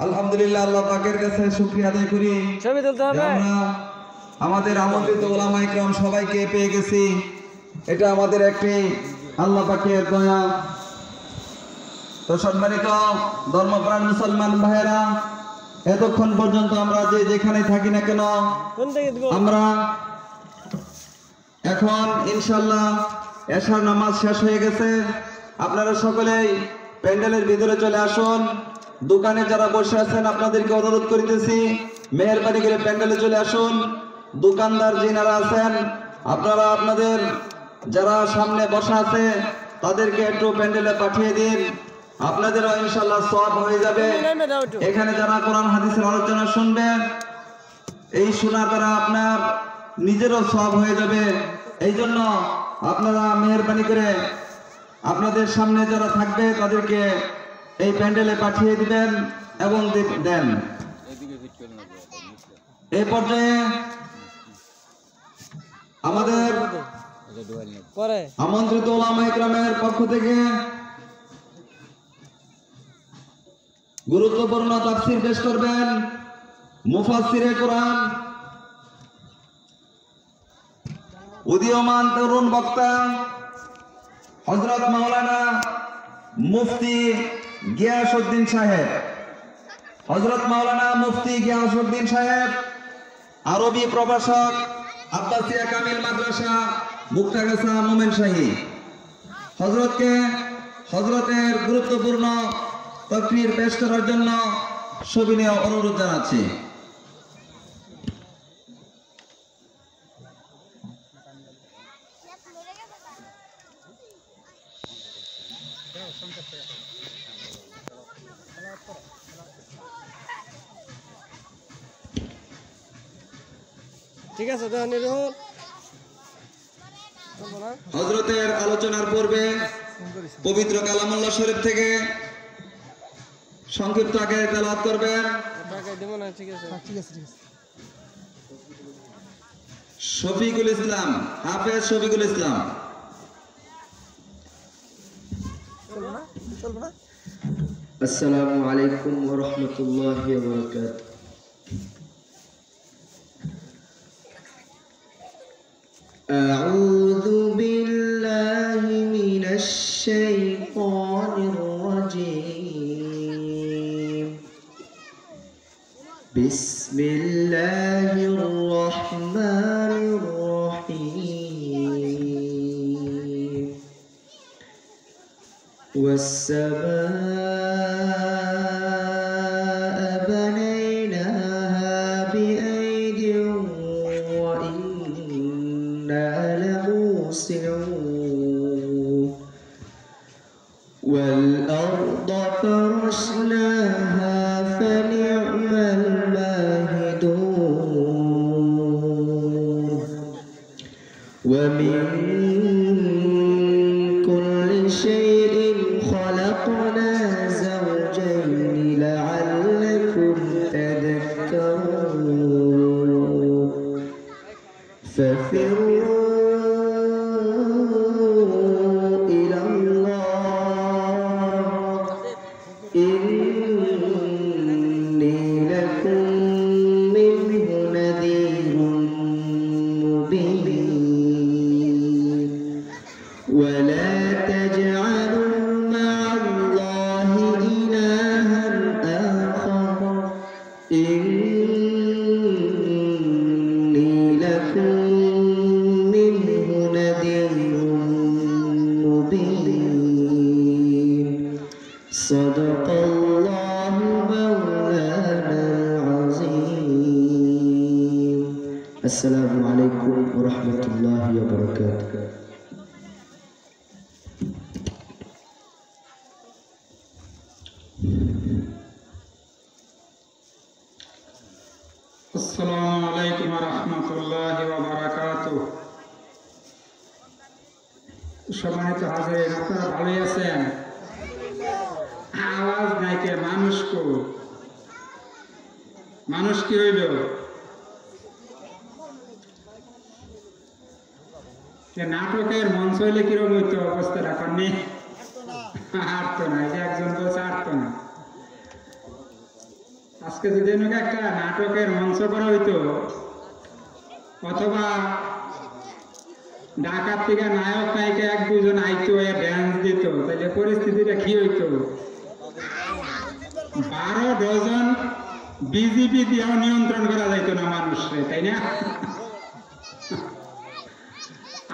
আলহামদুলিল্লাহ, আল্লাহ পাকের কাছে শুকরিয়া আদায় করি। ছবি তুলতে হবে। আমরা আমাদের আমন্ত্রিত ওলামা ইকরাম সবাইকে পেয়ে গেছি। এটা আমাদের একটি আল্লাহ পাকের দয়া। তো সম্মানিত ধর্মপ্রাণ মুসলমান ভাইয়েরা, এতক্ষণ পর্যন্ত আমরা যেখানে থাকি না কেন, আমরা এখন ইনশাআল্লাহ এশার নামাজ শেষ হয়ে গেছে। আপনারা সকলেই প্যান্ডেলের ভিতরে চলে আসুন। দোকানে যারা বসে আছেন আপনাদেরকে অনুরোধ করিতেছি, মেহেরবানি করে প্যান্ডেলে চলে আসুন। দোকানদার যিনারা আছেন, আপনারা আপনাদের যারা সামনে বসা আছে তাদেরকে একটু প্যান্ডেলে পাঠিয়ে দিন। আপনাদেরও ইনশাআল্লাহ সওয়াব হয়ে যাবে। এখানে যারা কোরআন হাদিসের আলোচনা শুনবেন, এই শোনার দ্বারা আপনার নিজেরও সওয়াব হয়ে যাবে। এই জন্য আপনারা মেহেরবানি করে আপনাদের সামনে যারা থাকবে তাদেরকে এই প্যান্ডেলে পাঠিয়ে দিবেন এবং দেন। এই পর্যায়ে আমাদের আমন্ত্রিত ওলামা ইকরামের পক্ষ থেকে গুরুত্বপূর্ণ তাফসীর পেশ করবেন মুফাসসিরে কোরআন, উদীয়মান তরুণ বক্তা হযরত মাওলানা মুফতি গিয়াসউদ্দিন সাহেব। হযরত মাওলানা মুফতি গিয়াসউদ্দিন সাহেব আরবি প্রভাষক, আব্বাসিয়া কামিল মাদ্রাসা, মুক্তাগাছা, মোমেনশাহী। হযরতের গুরুত্বপূর্ণ তাকরীর পেশ করার জন্য সবিনয় অনুরোধ জানাচ্ছি। ঠিক আছে, হযরতের আলোচনার পূর্বে পবিত্র কালামুল্লাহ শরীফ থেকে সংক্ষিপ্ত আকারে তেলাওয়াত করবেন শফিকুল ইসলাম, হাফেজ শফিকুল ইসলাম। আসসালামু আলাইকুম ওয়া রাহমাতুল্লাহি ওয়া বারাকাতুহু। আউযু বিল্লাহি মিনাশ শাইতানির রাজীম। বিসমিল্লাহির রাহমানির রাহিম। والسماء بنيناها بأيد وإنا لموسعون والأرض فرشناها فنعم الماهدون ومن كل شيء خلقنا زوجين لعلكم تذكرون ففروا إلى الله إني لكم منه نذير مبين ولا تجعلوا مع الله إلها آخر إني لكم منه نذير مبين صدق الله مولانا العظيم. السلام عليكم ورحمة الله وبركاته. আসসালামু আলাইকুম ওয়া রাহমাতুল্লাহি ওয়া বারাকাতুহু। সম্মানিত হাজিরিন, আপনারা ভালোই আছেন? আওয়াজ নাই কে? মানুষ কি হইল? নাটকের মঞ্চ হইলে কিরকম হইতো অবস্থা রাখার নেই। আটতো না, এই যে একজন বলছে আটতো না। আজকে যদি একটা নাটকের মঞ্চ করা হইতো অথবা ঢাকার থেকে নায়ক নায়িকা এক দুজন আইতো ড্যান্স দিত তাহলে পরিস্থিতিটা কি হইতো? 12 ডজন বিজেপি দিয়েও নিয়ন্ত্রণ করা যাইতো না মানুষরে, তাই না?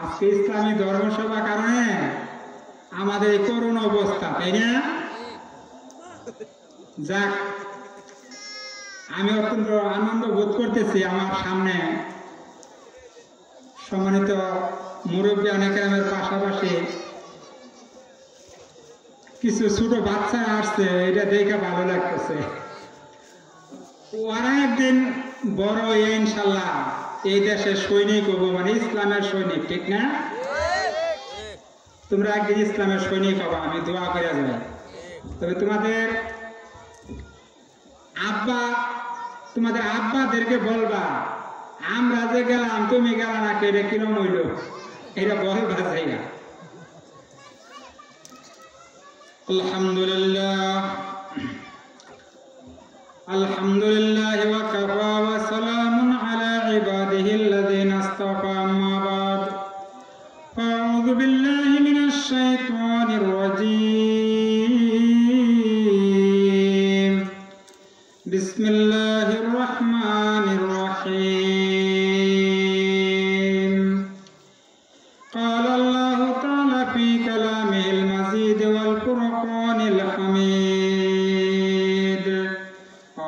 আজকে ইসলামী ধর্মসভা কারণে আমাদের এই করুণ অবস্থা, তাই না? যাক, আমি অত্যন্ত আনন্দ বোধ করতেছি আমার সামনে সম্মানিত মুরব্বী অনেকের পাশাপাশি কিছু ছোট বাচ্চা আসছে, এটা দেখে ভালো লাগতেছে। ওরা একদিন বড় হয়ে ইনশাল্লাহ এই দেশের সৈনিক হবো, মানে ইসলামের সৈনিক, ঠিক না? তোমরা একদিন ইসলামের সৈনিক হবা, আমি দোয়া করে যাই। তবে তোমাদের আব্বাদেরকে বলবা আমরা যে গেলাম তুমি গেলা না, এটা কিরম হইল, এটা বলবা যাইয়া। আলহামদুলিল্লাহ আলহামদুলিল্লাহ ওয়া কাফা ওয়া সালামুন আলা ইবাদিহিল্লাযিনা ইসতাফা, আম্মা বাদ। আউযু বিল্লাহি মিনাশ শাইতানির রাজীম। বিসমিল্লাহির রাহমানির রাহিম। قال الله تعالى في كلامه المجيد والفرقان الحميد.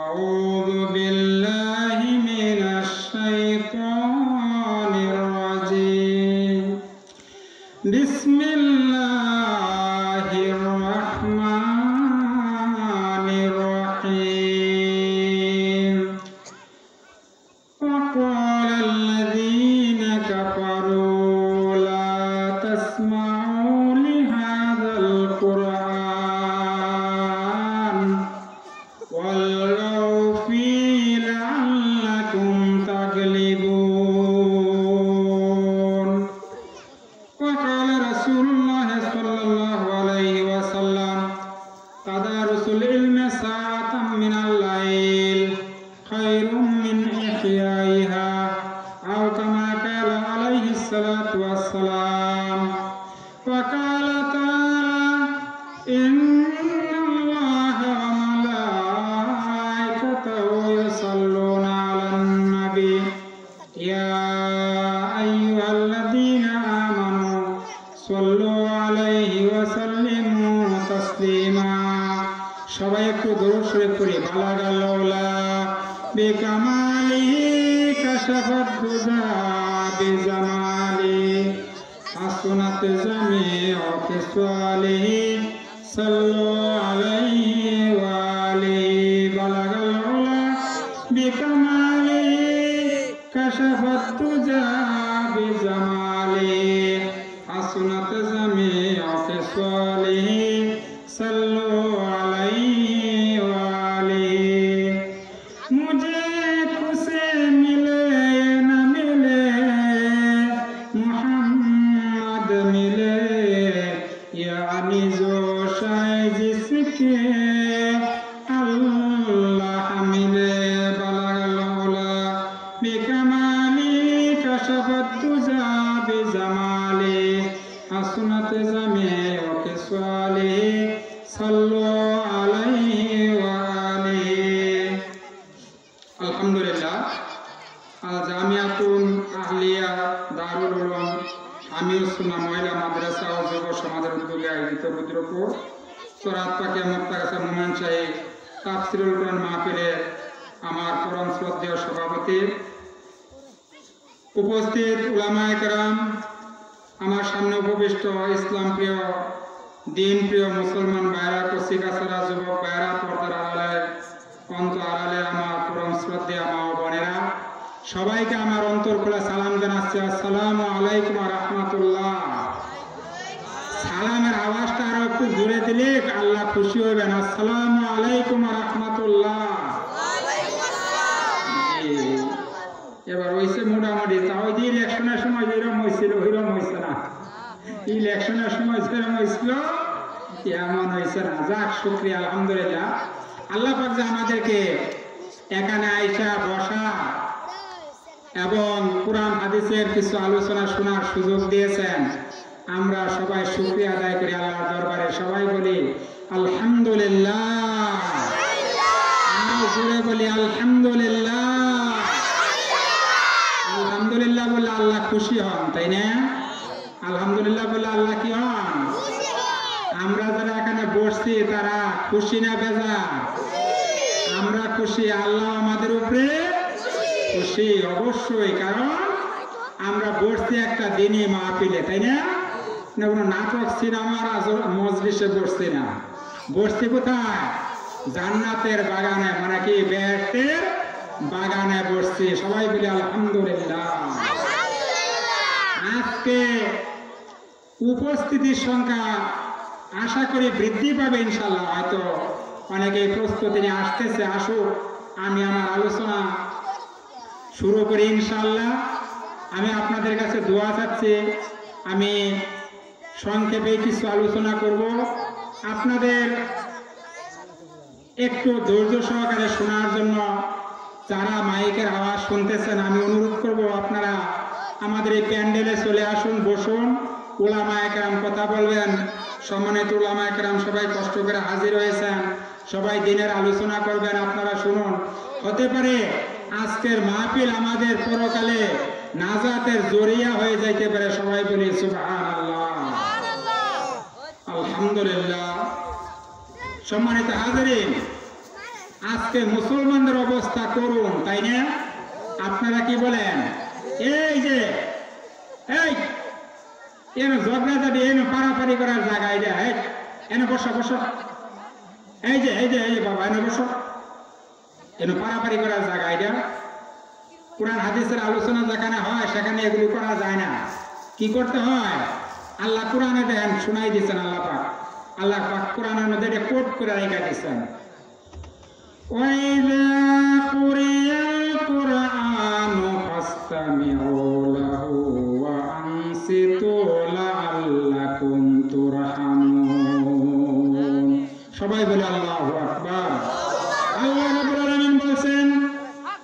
أعوذ بالله من الشيطان الرجيم. بسم الله الرحمن الرحيم. وقال الذين كفروا لا تسمعوا لهذا القرآن والغوا فيه لعلكم تغلبون. وقال رسول الله صلى الله عليه وسلم تدارس العلم ساعة من الليل خير من إحيائها، أو كما قال عليه الصلاة والسلام. وقال تعالى إن الله وملائكته يصلون على النبي يا أيها الذين آمنوا صلوا عليه وسلموا تسليما. সবাই একটু দরুদ শরীফ পড়ি। বালাগাল আউলা বিকামালিহি কাশাফাত দুজা বিজামালি হাসনাত জামিউ খিসালিহি সাল্লু আলাইহি ওয়া আলিহি। বালাগাল আউলা বিকামালিহি কাশাফাত দুজা বিজামালি হাসনাত জামিউ খিসালিহি সাল্লু আলাইহি ওয়া আলিহি। মুঝে খুশি মিলে না মিলে মুহাম্মদ মিলে, यानी जो शाय जिसके अल्लाह मिले। बलगल उला बिकमाली कशफत तुजा बिजमाली हसनत जमीउ किस्वालिही सल्लु अलैहि वा आलिहि। আলহামদুলিল্লাহ, আল জামিয়াতুন আহলিয়া দারুল উলুম আমিউসুন্নাহ মহিলা মাদ্রাসা ও যুব সমাজের উদ্যোগে আয়োজিত রুদ্রপুর সরাত পাকিয়া মুক্তাগাছা মোমেন শাহী তাফসীরুল কুরআন মাহফিলের আমার পরম শ্রদ্ধেয় সভাপতি, উপস্থিত উলামায়ে কেরাম, আমার সামনে উপবিষ্ট ইসলাম প্রিয় দিন প্রিয় মুসলমান ভাইরা, কচিকাছাড়া যুবক ভাইরা, পর্দার আড়ালে অন্ত আড়ালে আমার পরম শ্রদ্ধেয় মা ও বোনেরা, সবাইকে আমার অন্তর খোলা সালাম জানাচ্ছি। আসসালামু আলাইকুম ওয়া রাহমাতুল্লাহ। সালামের আওয়াজটা আরো একটু জোরে দিলে আল্লাহ খুশি হবেন। আসসালামু আলাইকুম ওয়া রাহমাতুল্লাহ। এবার হয়েছে মোটামুটি, তাও যে ইলেকশনের সময় যেরকম হয়েছিল ওইরকম হয়েছে না। ইলেকশনের সময় যেরকম হয়েছিল এমন হয়েছে না। যাক, শুকরিয়া, আলহামদুলিল্লাহ। আল্লাহ পাক যে আমাদেরকে এখানে আইসা বসা এবং কোরআন হাদিসের কিছু আলোচনা শোনার সুযোগ দিয়েছেন। আমরা সবাই শুকরিয়া আদায় করি আল্লাহর দরবারে। সবাই বলি আলহামদুলিল্লাহ। আমরা জোরে বলি আলহামদুলিল্লাহ। আলহামদুলিল্লাহ বললে আল্লাহ খুশি হন, তাই না? আলহামদুলিল্লাহ বললে আল্লাহ কি হন? আমরা যারা এখানে বসছি তারা খুশি না বেজার? আমরা খুশি, আল্লাহ আমাদের উপরে খুশি অবশ্যই, কারণ আমরা বসছি একটা দিনই মাহফিলে, তাই না? কোনো নাটক সিনেমার মজলিসে বসছি না, বসছি কোথায়? জান্নাতের বাগানে, মানে কি বেহেশতের বাগানে বসছি। সবাই বলি আলহামদুলিল্লাহ। আজকে উপস্থিতির সংখ্যা আশা করি বৃদ্ধি পাবে ইনশাল্লাহ। হয়তো অনেকে প্রস্তুতি নিয়ে আসতেছে, আসুক, আমি আমার আলোচনা শুরু করি ইনশাল্লাহ। আমি আপনাদের কাছে দোয়া চাচ্ছি। আমি সংক্ষেপে কিছু আলোচনা করব, আপনাদের একটু ধৈর্য সহকারে শোনার জন্য যারা মাইকের আওয়াজ শুনতেছেন আমি অনুরোধ করব আপনারা আমাদের এই প্যান্ডেলে চলে আসুন, বসুন। উলামায়ে কেরাম কথা বলবেন। সম্মানিত উলামায়ে কেরাম সবাই কষ্ট করে হাজির হয়েছেন, সবাই দিনের আলোচনা করবেন, আপনারা শুনুন। হতে পারে আজকের মাহফিল আমাদের পরকালে নাজাতের জরিয়া হয়ে যাইতে পারে। সবাই বলি সুবহানাল্লাহ, আলহামদুলিল্লাহ। সম্মানিত হাজিরিন, আজকে মুসলমানদের অবস্থা করুন, তাই না? আপনারা কি বলেন? এই যে এনে ঝগড়া যাবে, এনে পারাপারি করার জায়গা, এটা এনে বসো বসো, এই যে বাবা এনে বসো, এনে পারাপারি করার জায়গা এটা। কোরআন হাদিসের আলোচনা যেখানে হয় সেখানে এগুলি করা যায় না। কি করতে হয়? আল্লাহ কোরআনে দেন শোনাই দিচ্ছেন। আল্লাহ পাক কোরআনের মধ্যে এটা কোট করে রেখে দিচ্ছেন। وَإِذَا قُرِئَ الْقُرْآنُ فَاسْتَمِعُوا لَهُ وَأَنصِتُوا لَعَلَّكُمْ تُرْحَمُونَ। সবাই বলে আল্লাহু আকবার। আল্লাহ রাব্বুল আলামিন বলেন,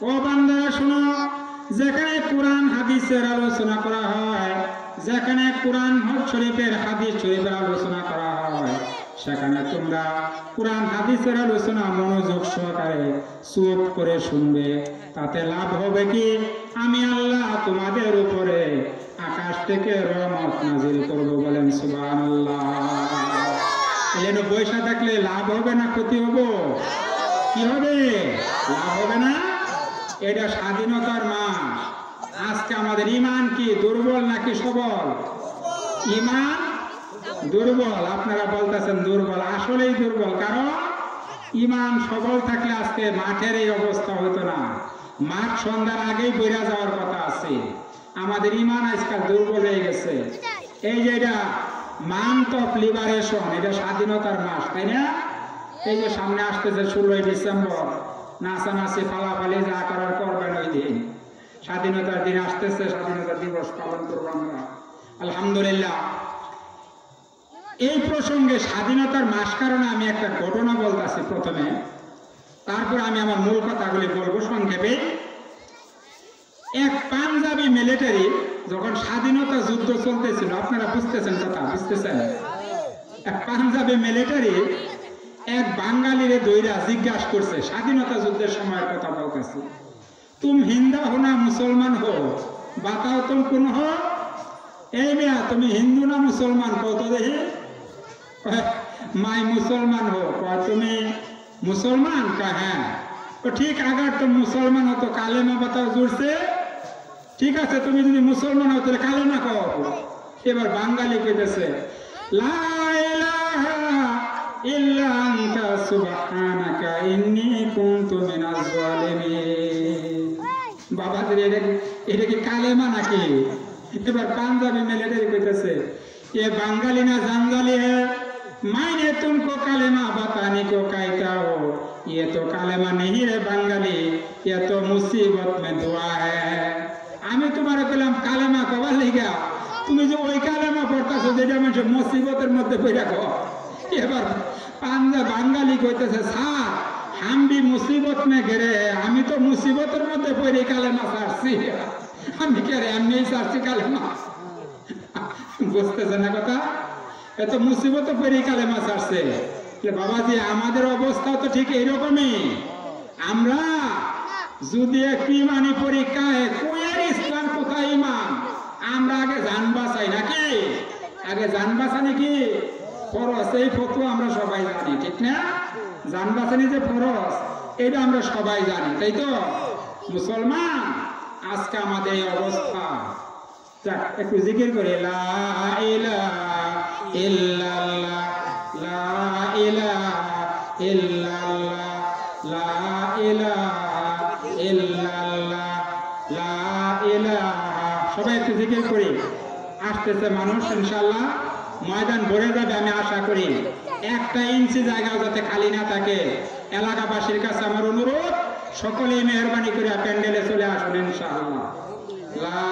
ও বান্দারা শোনো, যেখানে কোরআন হাদিসের আলোচনা করা হয়, যেখানে কোরআন শরীফের হাদিস শরীফের আলোচনা করা হয়, সেখানে তোমরা কোরআন হাদিসের আলোচনা মনোযোগ সহকারে চুপ করে শুনবে। তাতে লাভ হবে কি? আমি আল্লাহ তোমাদের উপরে আকাশ থেকে রহমত নাজিল করব। বলেন সুবহানাল্লাহ। এর বৈশা থাকলে লাভ হবে না ক্ষতি হবে? কি হবে? লাভ হবে না? এটা স্বাধীনতার মাস। আজকে আমাদের ঈমান কি দুর্বল নাকি সবল? ঈমান দুর্বল। আপনারা বলতেছেন দুর্বল, আসলেই দুর্বল। কারণ ঈমান সবল থাকলে আজকে মাঠের এই অবস্থা হতো না। মাঠ সন্ধ্যার আগেই বইরা যাওয়ার কথা আছে। আমাদের ঈমান আজকাল দুর্বল হয়ে গেছে। এই যে এটা মান্থ অফ লিবারেশন, এটা স্বাধীনতার মাস, তাই না? এই যে সামনে আসতেছে 16ই ডিসেম্বর, নাচানাচি ফালাফালি যা করার করবেন ওই দিন। স্বাধীনতার দিন আসতেছে, স্বাধীনতা দিবস পালন করবো আমরা আলহামদুলিল্লাহ। এই প্রসঙ্গে স্বাধীনতার মাস কারণে আমি একটা ঘটনা বলতেছি প্রথমে, তারপর আমি আমার মূল কথাগুলি বলবো সংক্ষেপে। এক পাঞ্জাবি মিলিটারি যখন স্বাধীনতা যুদ্ধ চলতেছিল, আপনারা বুঝতেছেন কথা, বুঝতেছেন? এক পাঞ্জাবি মিলিটারি এক বাঙালিরে দইরা জিজ্ঞাসা করছে, স্বাধীনতা যুদ্ধের সময়ের কথা বলতেছি, তুম হিন্দা হো না মুসলমান হো, বাতাও তুম কোন হো? এই মেয়া তুমি হিন্দু না মুসলমান কত দেখি? মাই মুসলমান হো। তুমি মুসলমান? হ্যাঁ। তো ঠিক আগার তুম মুসলমান হতো কালেমা বাতাও জুড়ছে। ঠিক আছে, তুমি যদি মুসলমান হতো তাহলে কালেমা কও। এবার বাঙালি কইতেছে, লা ইলাহা ইল্লা আনতা সুবহানাকা ইন্নী কুনতু মিনাজ জালিমিন। বাবাদের এটা কি কালেমা নাকি? এবার পাঞ্জাবি মিলিটারি কইতেছে, ये बंगाली ना जंगाली है, मैंने तुमको कालेमा बताने को कहता हो, ये तो कालेमा नहीं है बंगाली, ये तो मुसीबत में दुआ है। আমি তোমারে বললাম কালেমা কবার লিগা, তুমি যে ওই কালেমা পড়তাছো যেটা মানুষ মুসিবতের মধ্যে পড়ে গো। এবার বাঙালি কইতেছে, স্যার हम भी मुसीबत में गिरे আমি তো মুসিবতের মধ্যে পড়ে কালেমা ছাড়ছি আমি কি আর এমনি ছাড়ছি কালেমা বুঝতেছেন না কথা এত মুসিবত পড়ে কালেমা ছাড়ছে বাবাজি আমাদের অবস্থা তো ঠিক এইরকমই আমরা যদি একটু ইমানি পরীক্ষায় কোয়ের ইসলাম কোথায় ইমান আমরা আগে জান বাঁচাই নাকি আগে জান বাঁচানি কি ফরজ এই ফতোয়া আমরা সবাই জানি ঠিক না জান বাঁচানি যে ফরজ এটা আমরা সবাই জানি তাই তো মুসলমান আজকে আমাদের এই অবস্থা যাক একটু জিকির করে লা ইলাহা ইল্লাল্লাহ লা ইলাহা ইল্লাল্লাহ লা ইলাহা ইল্লাল্লাহ লা ইলাহা সবাই একটু জিকির করি আসতেছে মানুষ ইনশাআল্লাহ ময়দান ভরে যাবে আমি আশা করি একটা ইঞ্চি জায়গা যাতে খালি না থাকে এলাকাবাসীর কাছে আমার অনুরোধ সকলেই মেহেরবানি করে প্যান্ডেলে চলে আসুন ইনশাআল্লাহ লা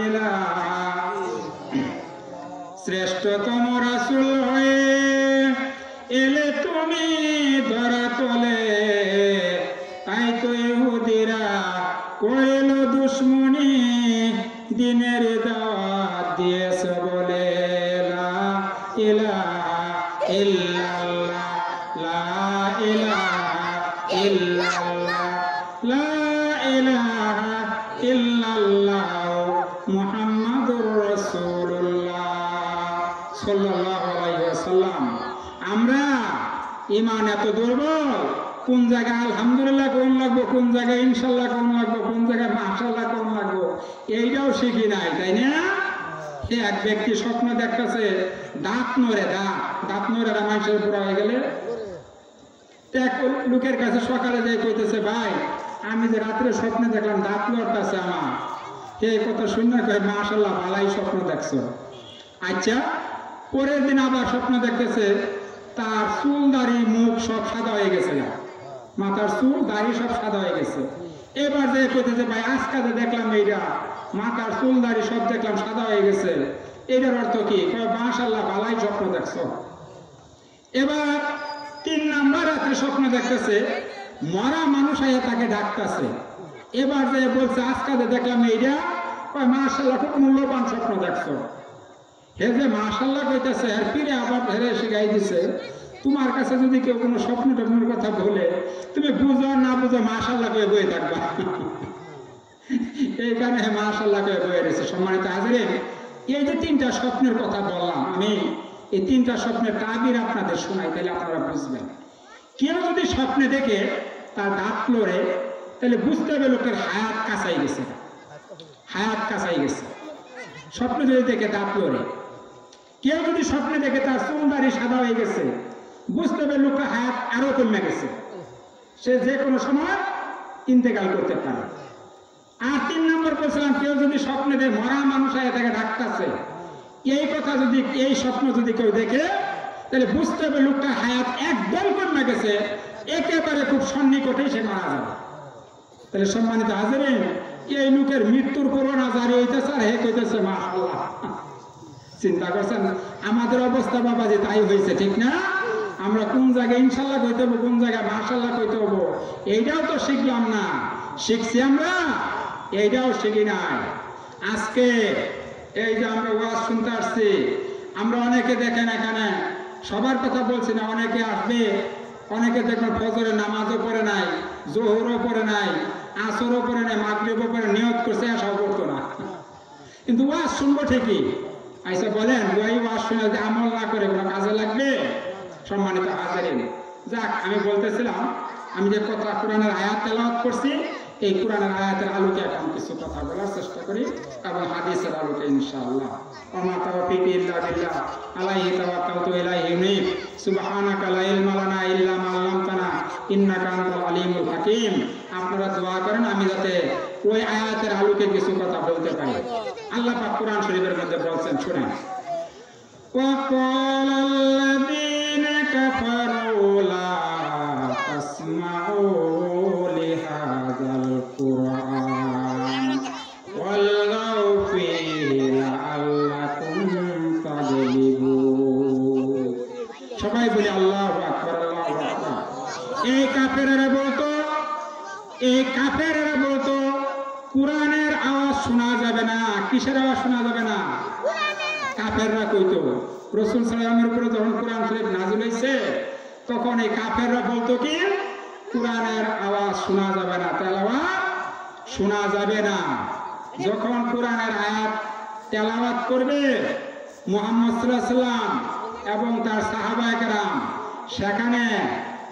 ইলাহা শ্রেষ্ঠতম রাসূল হয়ে এলে তুমি ধরা তলে তাই তো ইহুদিরা কইল দুশমনি দিনের দাওয়াত দিয়েছে বলে লা ইলাহা ইল্লাল্লাহ লা ইলাহা ইল্লাল্লাহ লা ইলাহা ইল্লাল্লাহ মুহাম্মাদুর রাসূলুল্লাহ সাল্লাল্লাহু আলাইহি ওয়াসাল্লাম আমরা ঈমান এত দুর্বল কোন জায়গায় আলহামদুলিল্লাহ কোন লাগবো কোন জায়গায় ইনশাআল্লাহ কোন লাগবো কোন জায়গায় মাশাআল্লাহ কোন লাগবো এইটাও শিখি নাই তাই না এক ব্যক্তি স্বপ্ন দেখতেছে দাঁত নড়ে দাঁত নড়ে মানুষের পুরো হয়ে গেলে এক লোকের কাছে সকালে যাই কইতেছে ভাই আমি যে রাত্রে স্বপ্নে দেখলাম দাঁত নড়তেছে আমার এই কথা শুনে কয় মাশাআল্লাহ ভালোই স্বপ্ন দেখছো আচ্ছা পরের দিন আবার স্বপ্ন দেখতেছে তার চুল দাড়ি মুখ সব সাদা হয়ে গেছে মাথার চুল দাড়ি সব সাদা হয়ে গেছে এবার যে কইতেছে ভাই আজকে যে দেখলাম এইটা মাথার চুল দাড়ি সব দেখলাম সাদা হয়ে গেছে এটার অর্থ কি মাশাআল্লাহ ভালোই স্বপ্ন দেখছো এবার 3 নাম্বার রাত্রে স্বপ্ন দেখতেছে মরা মানুষ আইয়া তাকে ডাকতেছে এবার যে বলছে আজকে যে দেখলাম এইটা মাশাআল্লাহ খুব মূল্যবান স্বপ্ন দেখছো হে যে মাশাআল্লাহ কইতেছে আর ফিরে আবার ধরে এসে গাই দিছে তোমার কাছে যদি কেউ কোনো স্বপ্ন টপ্নের কথা বলে তুমি বুঝো না বুঝো মাশাআল্লাহ কয়ে বয়ে থাকবা এই কারণে মাশাআল্লাহ কয়ে বয়ে রয়েছে সম্মানিত হাজিরিন এই যে 3টা স্বপ্নের কথা বললাম আমি এই 3টা স্বপ্নের তাবির আপনাদের শোনাই তাহলে আপনারা বুঝবেন কেউ যদি স্বপ্নে দেখে তার দাঁত লড়ে তাহলে বুঝতে হবে লোকের হায়াত কাছাই গেছে স্বপ্নে যদি দেখে দাঁত লড়ে কেউ যদি স্বপ্নে দেখে তার চুল দাড়ি সাদা হয়ে গেছে বুঝতে হবে লোকের হায়াত আরো কমে গেছে সে যে কোনো সময় ইন্তেকাল করতে পারে আর 3 নম্বর বলছিলাম কেউ যদি স্বপ্নে দেখে মরা মানুষ আয়া তাকে ডাকতেছে এই কথা যদি এই স্বপ্ন যদি কেউ দেখে তাহলে বুঝতে হবে লোকটা হায়াত একদম কমে গেছে একেবারে খুব সন্নিকটেই সে মারা যাবে তাহলে সম্মানিত হাজিরিন এই লোকের মৃত্যুর করোনা জারি হইতেছে আর হে কইতেছে মাশাআল্লাহ চিন্তা করছেন আমাদের অবস্থা বাবাজি তাই হয়েছে ঠিক না আমরা কোন জায়গায় ইনশাআল্লাহ কইতে হবো কোন জায়গায় মাশাআল্লাহ কইতে হবো এইটাও তো শিখলাম না শিখছি আমরা এইটাও শিখি নাই আজকে এই যে আমরা ওয়াজ শুনতে আসছি আমরা অনেকে দেখেন এখানে সবার কথা বলছি না অনেকে আসবে অনেকে দেখবেন ফজরের নামাজও পড়ে নাই জোহরও পড়ে নাই আসরও পড়ে নাই মাগরিবও পড়ে নিয়ত করছে আশাও করতো না কিন্তু ওয়াজ শুনবো ঠিকই আইসা বলেন ওই ওয়াজ শুনে যদি আমল না করে কোনো কাজে লাগবে সম্মানিত হাজিরিন যাক আমি বলতেছিলাম আমি যে কথা কোরআনের আয়াত তেলাওয়াত করছি এই কোরআনের আয়াতের আলোকে এখন কিছু কথা বলার চেষ্টা করি এবং হাদিসের আলোকে ইনশাআল্লাহ ওমা তাওফীকি ইল্লা বিল্লাহ আলাইহি তাওয়াক্কালতু ইলাইহি উনীব সুবহানাকা লা ইলমা লানা ইল্লা মা আল্লামতানা ইন্নাকা আনতাল আলিমুল হাকীম আপনারা দোয়া করেন আমি যাতে ওই আয়াতের আলোকে কিছু কথা বলতে পারি আল্লাহ পাক কোরআন শরীফের মধ্যে বলেন শুনেন وقال الذين كفروا لا تسمعوا لهذا القرآن والغوا فيه لعلكم تغلبون সবাই বলি আল্লাহু আকবার আল্লাহু আকবার এই কাফের কাফেরেরা বলতো, এই কাফেরেরা বলতো কোরআনের আওয়াজ শোনা যাবে না। কিসের আওয়াজ শোনা যাবে না? কাফেররা কইতো। রাসূল সাল্লাল্লাহু আলাইহি ওয়াসাল্লামের উপরে যখন কোরআন শরীফ নাযিল হয়েছে তখন এই কাফেররা বলতো কি কোরআনের আওয়াজ শোনা যাবে না, তেলাওয়াত শোনা যাবে না। যখন কোরআনের আয়াত তেলাওয়াত করবে মুহাম্মদ সাল্লাল্লাহু আলাইহি ওয়াসাল্লাম এবং তার সাহাবায়ে কেরাম, সেখানে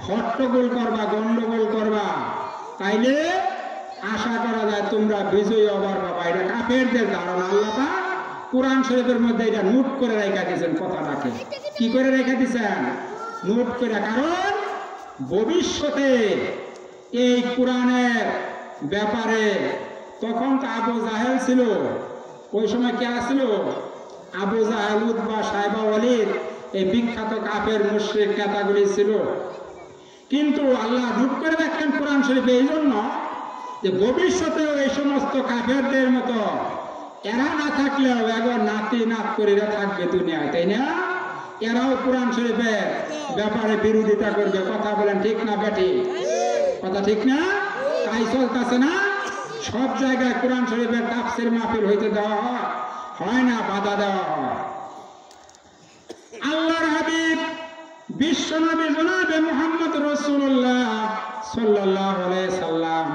হট্টগোল করবা, গন্ডগোল করবা, তাইলে আশা করা যায় তোমরা বিজয়ী হবার বাবা। এটা কাফেরদের ধারণা। আল্লাহ পাক কোরআন শরীফের মধ্যে এটা নোট করে রেখে দিয়েছেন। কথাটাকে কি করে রেখে দিয়েছেন? নোট করে। কারণ ভবিষ্যতে এই কোরআনের ব্যাপারে, তখন তো আবু জাহেল ছিল, ওই সময় কে ছিল? আবু জাহেল, উতবা, সাইবা, ওয়ালিদ, এই বিখ্যাত কাফের মুশরিক নেতাগুলি ছিল। কিন্তু আল্লাহ নোট করে রাখলেন কোরআন শরীফে এই জন্য যে ভবিষ্যতেও এই সমস্ত কাফেরদের মতো এরা না থাকলেও একবার নাতি নাত করে থাকবে দুনিয়ায়, তাই না? এরাও কোরআন শরীফের ব্যাপারে বিরোধিতা করবে। কথা বলেন ঠিক না বেটি? কথা ঠিক না? তাই চলতেছে না? সব জায়গায় কোরআন শরীফের তাফসীর মাহফিল হইতে দেওয়া হয় না, বাধা দেওয়া হয়। আল্লাহর হাবিব বিশ্বনবী জনাবে মুহাম্মদ রাসূলুল্লাহ সাল্লাল্লাহু আলাইহি সাল্লাম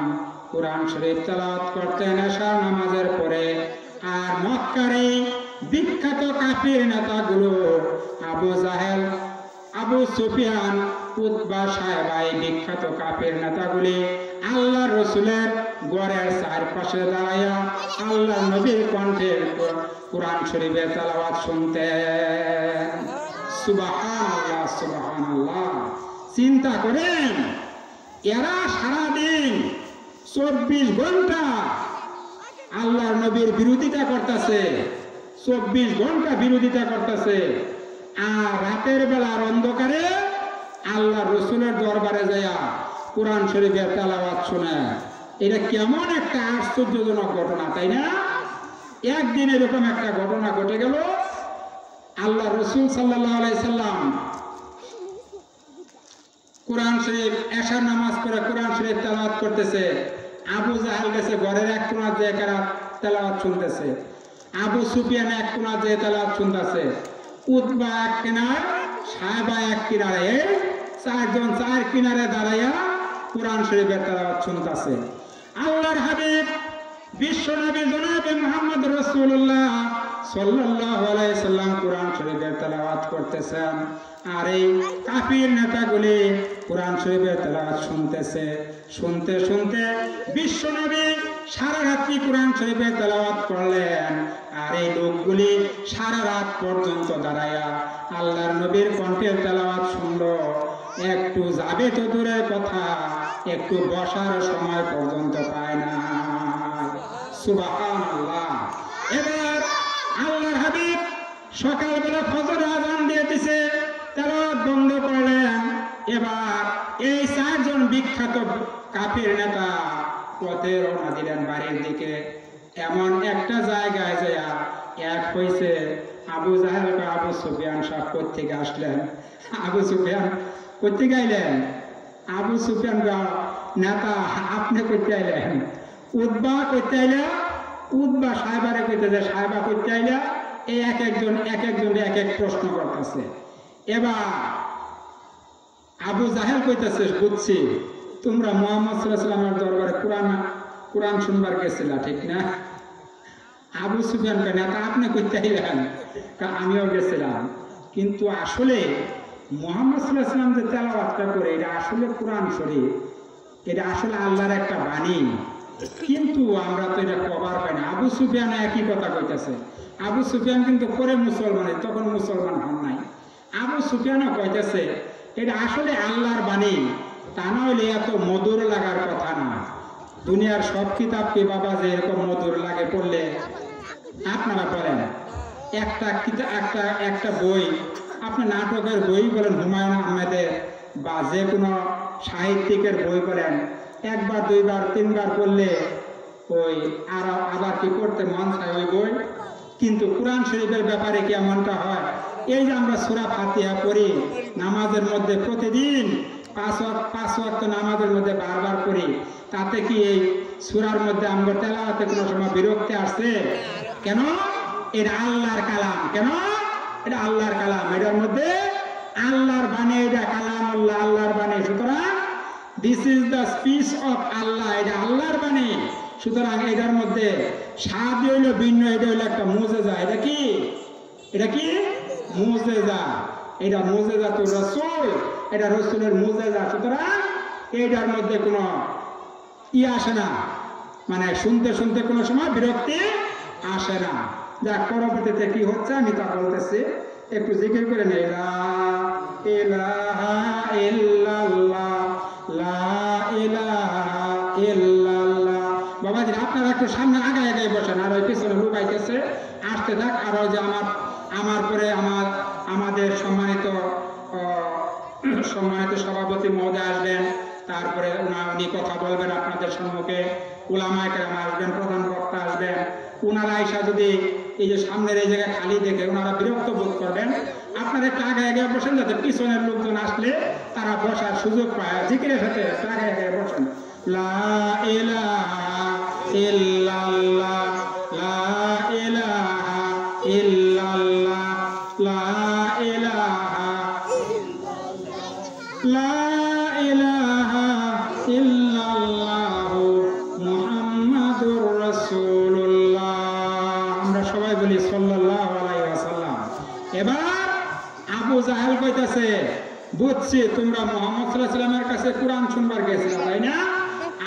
কোরআন শরীফ তেলাওয়াত করতেন এশার নামাজের পরে। আর মক্কার এই বিখ্যাত কাফির নেতাগুলো আবু জাহেল, আবু সুফিয়ান, উতবা, সাইবা, এই বিখ্যাত কাফির নেতাগুলি আল্লাহর রাসূলের ঘরের চারপাশে দাঁড়াইয়া আল্লাহর নবীর কণ্ঠে কোরআন শরীফের তেলাওয়াত শুনতেন। সুবহানাল্লাহ, সুবহানাল্লাহ। চিন্তা করেন, এরা সারাদিন 24 ঘন্টা আল্লাহর নবীর বিরোধিতা করতেছে, 24 ঘন্টা বিরোধিতা করতেছে। আর রাতের বেলার অন্ধকারে আল্লাহর রাসূলের দরবারে যায়া কোরআন শরীফের তেলাওয়াত শুনে। এটা কেমন একটা আশ্চর্যজনক ঘটনা, তাই না? একদিন এরকম একটা ঘটনা ঘটে গেল। আল্লাহ রাসূল সাল্লাল্লাহু আলাইহি সাল্লাম কোরআন শরীফ এশার নামাজ পড়ে কোরআন শরীফ তেলাওয়াত করতেছে। আবু জাহেল গেছে ঘরের এক কোণা যে তেলাওয়াত শুনতেছে, আবু সুফিয়ান এক কোণা যে তেলাওয়াত শুনতেছে, উতবা এক কিনার, সাইবা এক কিনারে, চারজন চার কিনারে দাঁড়াইয়া কোরআন শরীফের তেলাওয়াত শুনতেছে। আল্লাহর হাবিব বিশ্বনবী জনাবে মুহাম্মদ রাসূলুল্লাহ সাল্লাল্লাহু আলাইহি সাল্লাম কোরআন শরীফের তেলাওয়াত করতেছেন। আর এই কাফির নেতাগুলি কোরআন শরীফের তেলাওয়াত শুনতেছে। শুনতে শুনতে বিশ্বনবী সারা রাত্রি কোরআন শরীফের তেলাওয়াত করলেন। আর এই লোকগুলি সারা রাত পর্যন্ত দাঁড়ায়া আল্লাহর নবীর কণ্ঠের তেলাওয়াত শুনলো। একটু যাবে তো দূরের কথা, একটু বসার সময় পর্যন্ত পায় না। সুবহানাল্লাহ। এবার আল্লাহর হাবিব সকালবেলা ফজর আযান দিয়ে দিছে, তেলাওয়াত বন্ধ করলেন। এবার এই চারজন বিখ্যাত কাফির নেতা পথে রওনা দিলেন বাড়ির দিকে। এমন একটা জায়গায় যায়া এক হয়েছে আবু জাহেল বা আবু সুফিয়ান সাহেব কোত্থেকে আসলেন। আবু সুফিয়ান কোত্থেকে আইলেন? আবু সুফিয়ান নেতা আপনি করতে আইলেন? উতবা করতে আইলা? উতবা সাহেবারে কইতে যে সাহেবা করতে আইলা? এই এক একজন এক এক প্রশ্ন করতেছে। এবার আবু জাহেল কইতেছে, বুঝছি তোমরা মুহাম্মদ সাল্লাল্লাহু আলাইহি ওয়াসাল্লামের দরবারে কোরআন শুনবার গেছিলা, ঠিক না? আবু সুফিয়ান কে নেতা আপনি করতে আইলেন? আমিও গেছিলাম, কিন্তু আসলে মুহাম্মদ সাল্লাল্লাহু আলাইহি ওয়াসাল্লাম যে তেলাওয়াতটা করে এটা আসলে কোরআন শরীফ, এটা আসলে আল্লাহর একটা বাণী, কিন্তু আমরা তো এটা কভার পাই না। আবু সুফিয়ান একই কথা কইতেছে। আবু সুফিয়ান কিন্তু পরে মুসলমান, তখন মুসলমান হন নাই। আবু সুফিয়ানও কইতেছে এটা আসলে আল্লাহর বাণী, তা না হইলে এত মধুর লাগার কথা না। দুনিয়ার সব কিতাবকে বাবা যে এরকম মধুর লাগে পড়লে, আপনারা বলেন একটা বই, আপনার নাটকের বই বলেন, হুমায়ুন আহমেদের বা যে কোনো সাহিত্যিকের বই বলেন, একবার দুইবার তিনবার পড়লে ওই আবার কি করতে মন চায় ওই বই। কিন্তু কোরআন শরীফের ব্যাপারে কি এমনটা হয়? এই যে আমরা সূরা ফাতিহা পড়ি নামাজের মধ্যে প্রতিদিন, পাঁচ ওয়াক্ত নামাজের মধ্যে বারবার করি, তাতে কি এই সূরার মধ্যে আমরা তেলাওয়াতে কোনো সময় বিরক্তি আসছে? কেন? এটা আল্লাহর কালাম। কেন? এটা আল্লাহর কালাম, এটার মধ্যে আল্লাহর বাণী, এটা কালামুল্লাহ, আল্লাহর বাণী। সুতরাং this is the speech of Allah, এটা আল্লাহর বাণী। সুতরাং এটার মধ্যে স্বাদ হইল ভিন্ন, এটা হইলো একটা মুজেজা। এটা কি? এটা কি? মুজেজা। এটা মুজেজা তো রাসূল, এটা রাসূলের মুজেজা। সুতরাং এটার মধ্যে কোনো আসে না, মানে শুনতে শুনতে কোনো সময় বিরক্তি আসে না। যাক, পরবর্তীতে কি হচ্ছে আমি তা বলতেছি, একটু জিকির করে নেই। লা ইলাহা ইল্লাল্লাহ, লা ইলাহা ইল্লাল্লাহ। বাবাজি আপনারা একটু সামনে আগায় আগায় বসেন, আর ওই পিছনে লুকাইতেছে আসতে থাক। আর ওই যে আমার পরে আমাদের সম্মানিত সভাপতি মহোদয় আসবেন, তারপরে উনি কথা বলবেন আপনাদের সম্মুখে, উলামায়ে কেরাম আসবেন, প্রধান বক্তা আসবেন। ওনারা আইসা যদি এই যে সামনের এই জায়গায় খালি দেখে ওনারা বিরক্ত বোধ করবেন, আপনারা একটু আগে আগে বসেন, যাতে পিছনের লোকজন আসলে তারা বসার সুযোগ পায়। জিকিরের সাথে আগে আগে বসেন। লা ইলাহা ইল্লাল্লাহ, লা ইলাহা ইল্লাল্লাহ, লা ইলাহা লা ইলাহা ইল্লাল্লাহু মুহাম্মাদুর রাসূলুল্লাহ। আমরা সবাই বলি সাল্লাল্লাহু আলাইহি ওয়াসাল্লাম। এবার আবু জাহেল কইতাছে, বুঝছি তোমরা মুহাম্মদ সাল্লাল্লাহু আলাইহি ওয়াসাল্লামের কাছে কোরআন শুনবার গেছিলা, তাই না?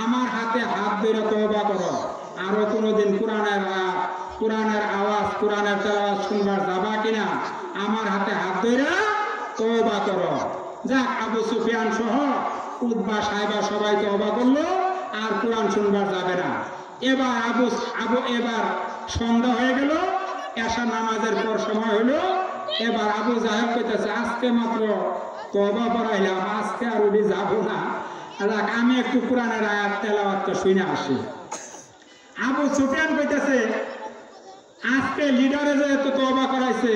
আমার হাতে হাত ধরে তওবা করো, আরো কোনোদিন কোরআনের আওয়াজ, কোরআনের তেলাওয়াত শুনবার যাবা কিনা? আমার হাতে হাত ধরে তওবা করো। যাক, আবু সুফিয়ান সহ উতবা সাহেবা সবাই তওবা করলো, আর কোরআন শুনবার যাবে না। এবার এবার সন্ধ্যা হয়ে গেল, এশা নামাজের পর সময় হলো। এবার আবু জাহেল কইতেছে, আজকে মাত্র তওবা পড়াইলাম, আজকে আর উঠে যাবো না, যাক আমি একটু কোরআনের আয়াত তেলাওয়াত তো শুনে আসি। আবু সুফিয়ান কইতেছে, আজকে লিডারে যেহেতু তওবা করাইছে,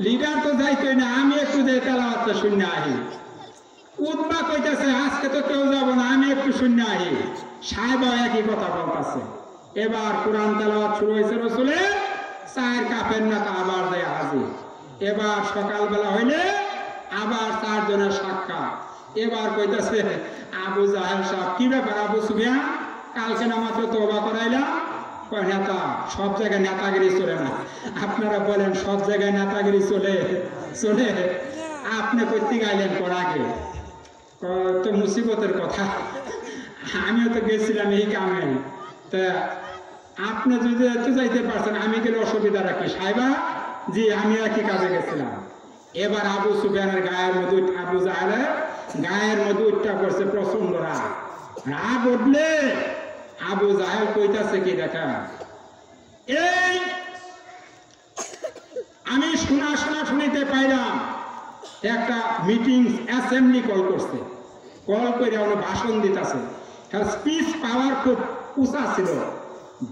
লিডার তো যাইতই না, আমি একটু যে তেলাওয়াত তো শুনে আহি। উতবা কইতেছে, আজকে তো কেউ যাব না, আমি একটু শুনে আহি। সাহেবা একই কথা বলতেছে। এবার কোরআন তেলাওয়াত শুরু হয়েছে, রাসূলের 4 কাফের নেতা আবার দেয় হাজির। এবার সকালবেলা হইলে আবার 4 জনের সাক্ষাৎ। এবার কইতেছে আবু জাহেল সাহেব, কি ব্যাপার আবু সুফিয়ান, কালকে না মাত্র তওবা করাইলাম? কয় নেতা, সব জায়গায় নেতাগিরি চলে না। আপনারা বলেন সব জায়গায় নেতাগিরি চলে? আপনি করতে গাইলেন পর আগে, তো মুসিবতের কথা। আমিও তো গেছিলাম এই কামে, তা আপনি যদি এত যাইতে পারছেন, আমি গেলে অসুবিধা রাখি? সাহেবা জি, আমি একই কাজে গেছিলাম। এবার আবু সুফিয়ানের গায়ের মধ্যে, আবু জাহেলের গায়ের মধ্যে উঠটা করছে প্রচন্ড রাগ উঠলে আবু জাহেল কইতাছে কি দেখা, এই আমি শোনা শুনিতে পাইলাম একটা মিটিং অ্যাসেম্বলি কল করছে, কল করে উনি ভাষণ দিতেছে। স্পিচ পাওয়ার খুব উঁচা ছিল,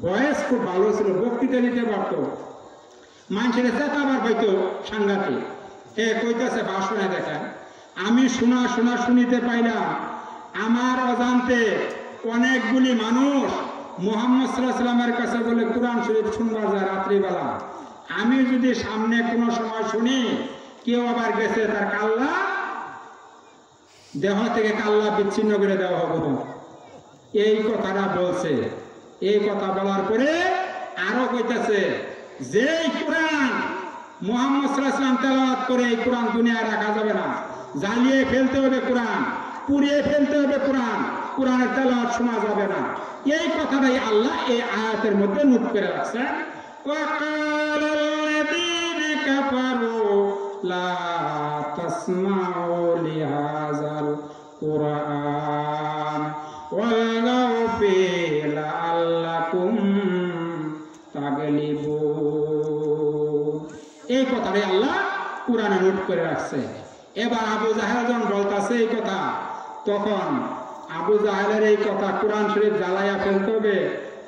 বয়স খুব ভালো ছিল, বক্তৃতা দিতে পারত, মানুষের চেতাবার হয়তো সাংঘাতিক। কইতাছে ভাষণে দেখেন, আমি শোনা শুনিতে পাইলাম আমার অজান্তে অনেকগুলি মানুষ মুহাম্মদ সাল্লাল্লাহু আলাইহি ওয়াসাল্লামের কাছে বলে কোরআন শরীফ শুনবার যায় রাত্রিবেলা। আমি যদি সামনে কোনো সময় শুনি কেউ আবার গেছে, তার কাল্লা দেহ থেকে কাল্লা বিচ্ছিন্ন করে দেওয়া হবে, এই কথাটা বলছে। এই কথা বলার পরে আরো কইতাছে, যে কোরআন মুহাম্মদ সাল্লাল্লাহু আলাইহি ওয়াসাল্লাম তেলাওয়াত করে, এই কোরআন দুনিয়ায় রাখা যাবে না, জ্বালিয়ে ফেলতে হবে কোরআন, পুড়িয়ে ফেলতে হবে কোরআন, কোরআনের তেলাওয়াত শোনা যাবে না। এই কথাটাই আল্লাহ এই আয়াতের মধ্যে নোট করে রাখছেন। وقال الذين كفروا لا تسمعوا لهذا القرآن والغوا فيه لعلكم تغلبون। এই কথাটাই আল্লাহ কোরআনে নোট করে রাখছে। এবার আবু জাহেল যখন বলতেছে এই কথা, তখন আবু জাহেলের এই কথা, কোরআন শরীফ জ্বালাইয়া ফেলতে হবে,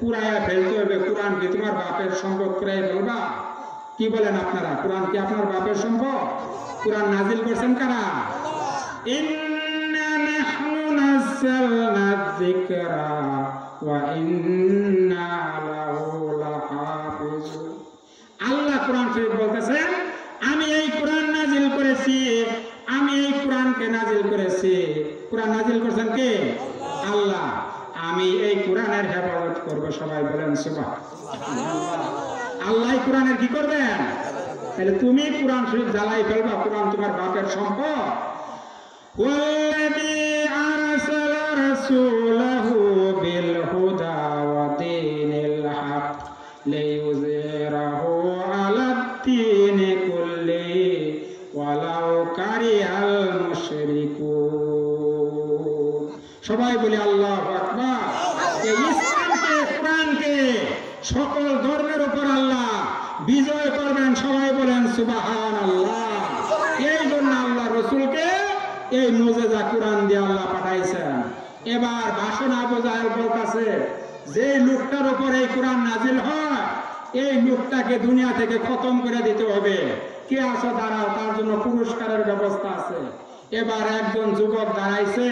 পুরাইয়া ফেলতে হবে, কোরআন কি তোমার বাপের সম্পদ পুরাই ফেলবা? কি বলেন আপনারা, কোরআন কি আপনার বাপের সম্পদ? কোরআন নাজিল করছেন কারা? ইন্না নাযালনা যিকরা ওয়া ইন্না লাহু লাহাফিজুন। আল্লাহ কোরআন শরীফ বলতেছেন, আমি এই কোরআন নাজিল করেছি, আমি এই কোরআনকে নাজিল করেছি। কোরআন নাজিল করেছেন কে? আল্লাহ। আমি এই কোরআনের হেফাজত করব। সবাই বলেন সুবহানাল্লাহ। আল্লাহ কোরআনের কি করবেন? তাহলে তুমি কোরআন শরীফ জ্বালাই ফেলবা, কোরআন তোমার বাপের সম্পদ। ওয়াল্লাযী আরসালা রাসূলাহু বিল হুদা ওয়া দীনিল হক লিইয়ুযহিরাহু আলাদ দীনি কুল্লিহি ওয়ালাউ কারিহাল মুশরিকুন। সবাই বলি আল্লাহু আকবার। এই ইসলামকে, কোরআনকে সকল ধর্মের উপর আল্লাহ বিজয় করবেন। সবাই বলেন সুবহানাল্লাহ। এই জন্য আল্লাহ রসুলকে এই মুজিজা কোরআন দিয়ে আল্লাহ পাঠাইছেন। এবার ভাষণ আবু জাহেল বলতেছে, যে লোকটার উপর এই কোরআন নাজিল হয়, এই লোকটাকে দুনিয়া থেকে খতম করে দিতে হবে। কে আছো দাঁড়াও, তার জন্য পুরস্কারের ব্যবস্থা আছে। এবার একজন যুবক দাঁড়াইছে,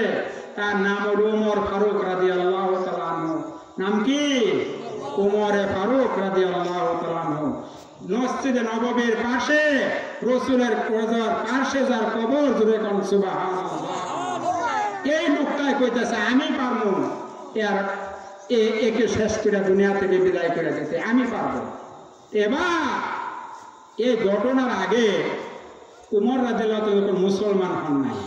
তার নাম হল উমর ফারুক রাদিয়াল্লাহু তাআলা আনহু। নাম কি? উমরে ফারুক রাদিয়াল্লাহু তাআলা আনহু। মসজিদে নববীর পাশে রাসূলের পাশে যার কবর, জুড়ে কোন সুবহানাল্লাহ। এই লোকটাই কইতেছে, আমি পারবো একে শেষ করে দুনিয়া থেকে বিদায় করে দিতে, আমি পারবো। এবার এই ঘটনার আগে উমর রাদিয়াল্লাহু তাআলা যখন মুসলমান হন নাই,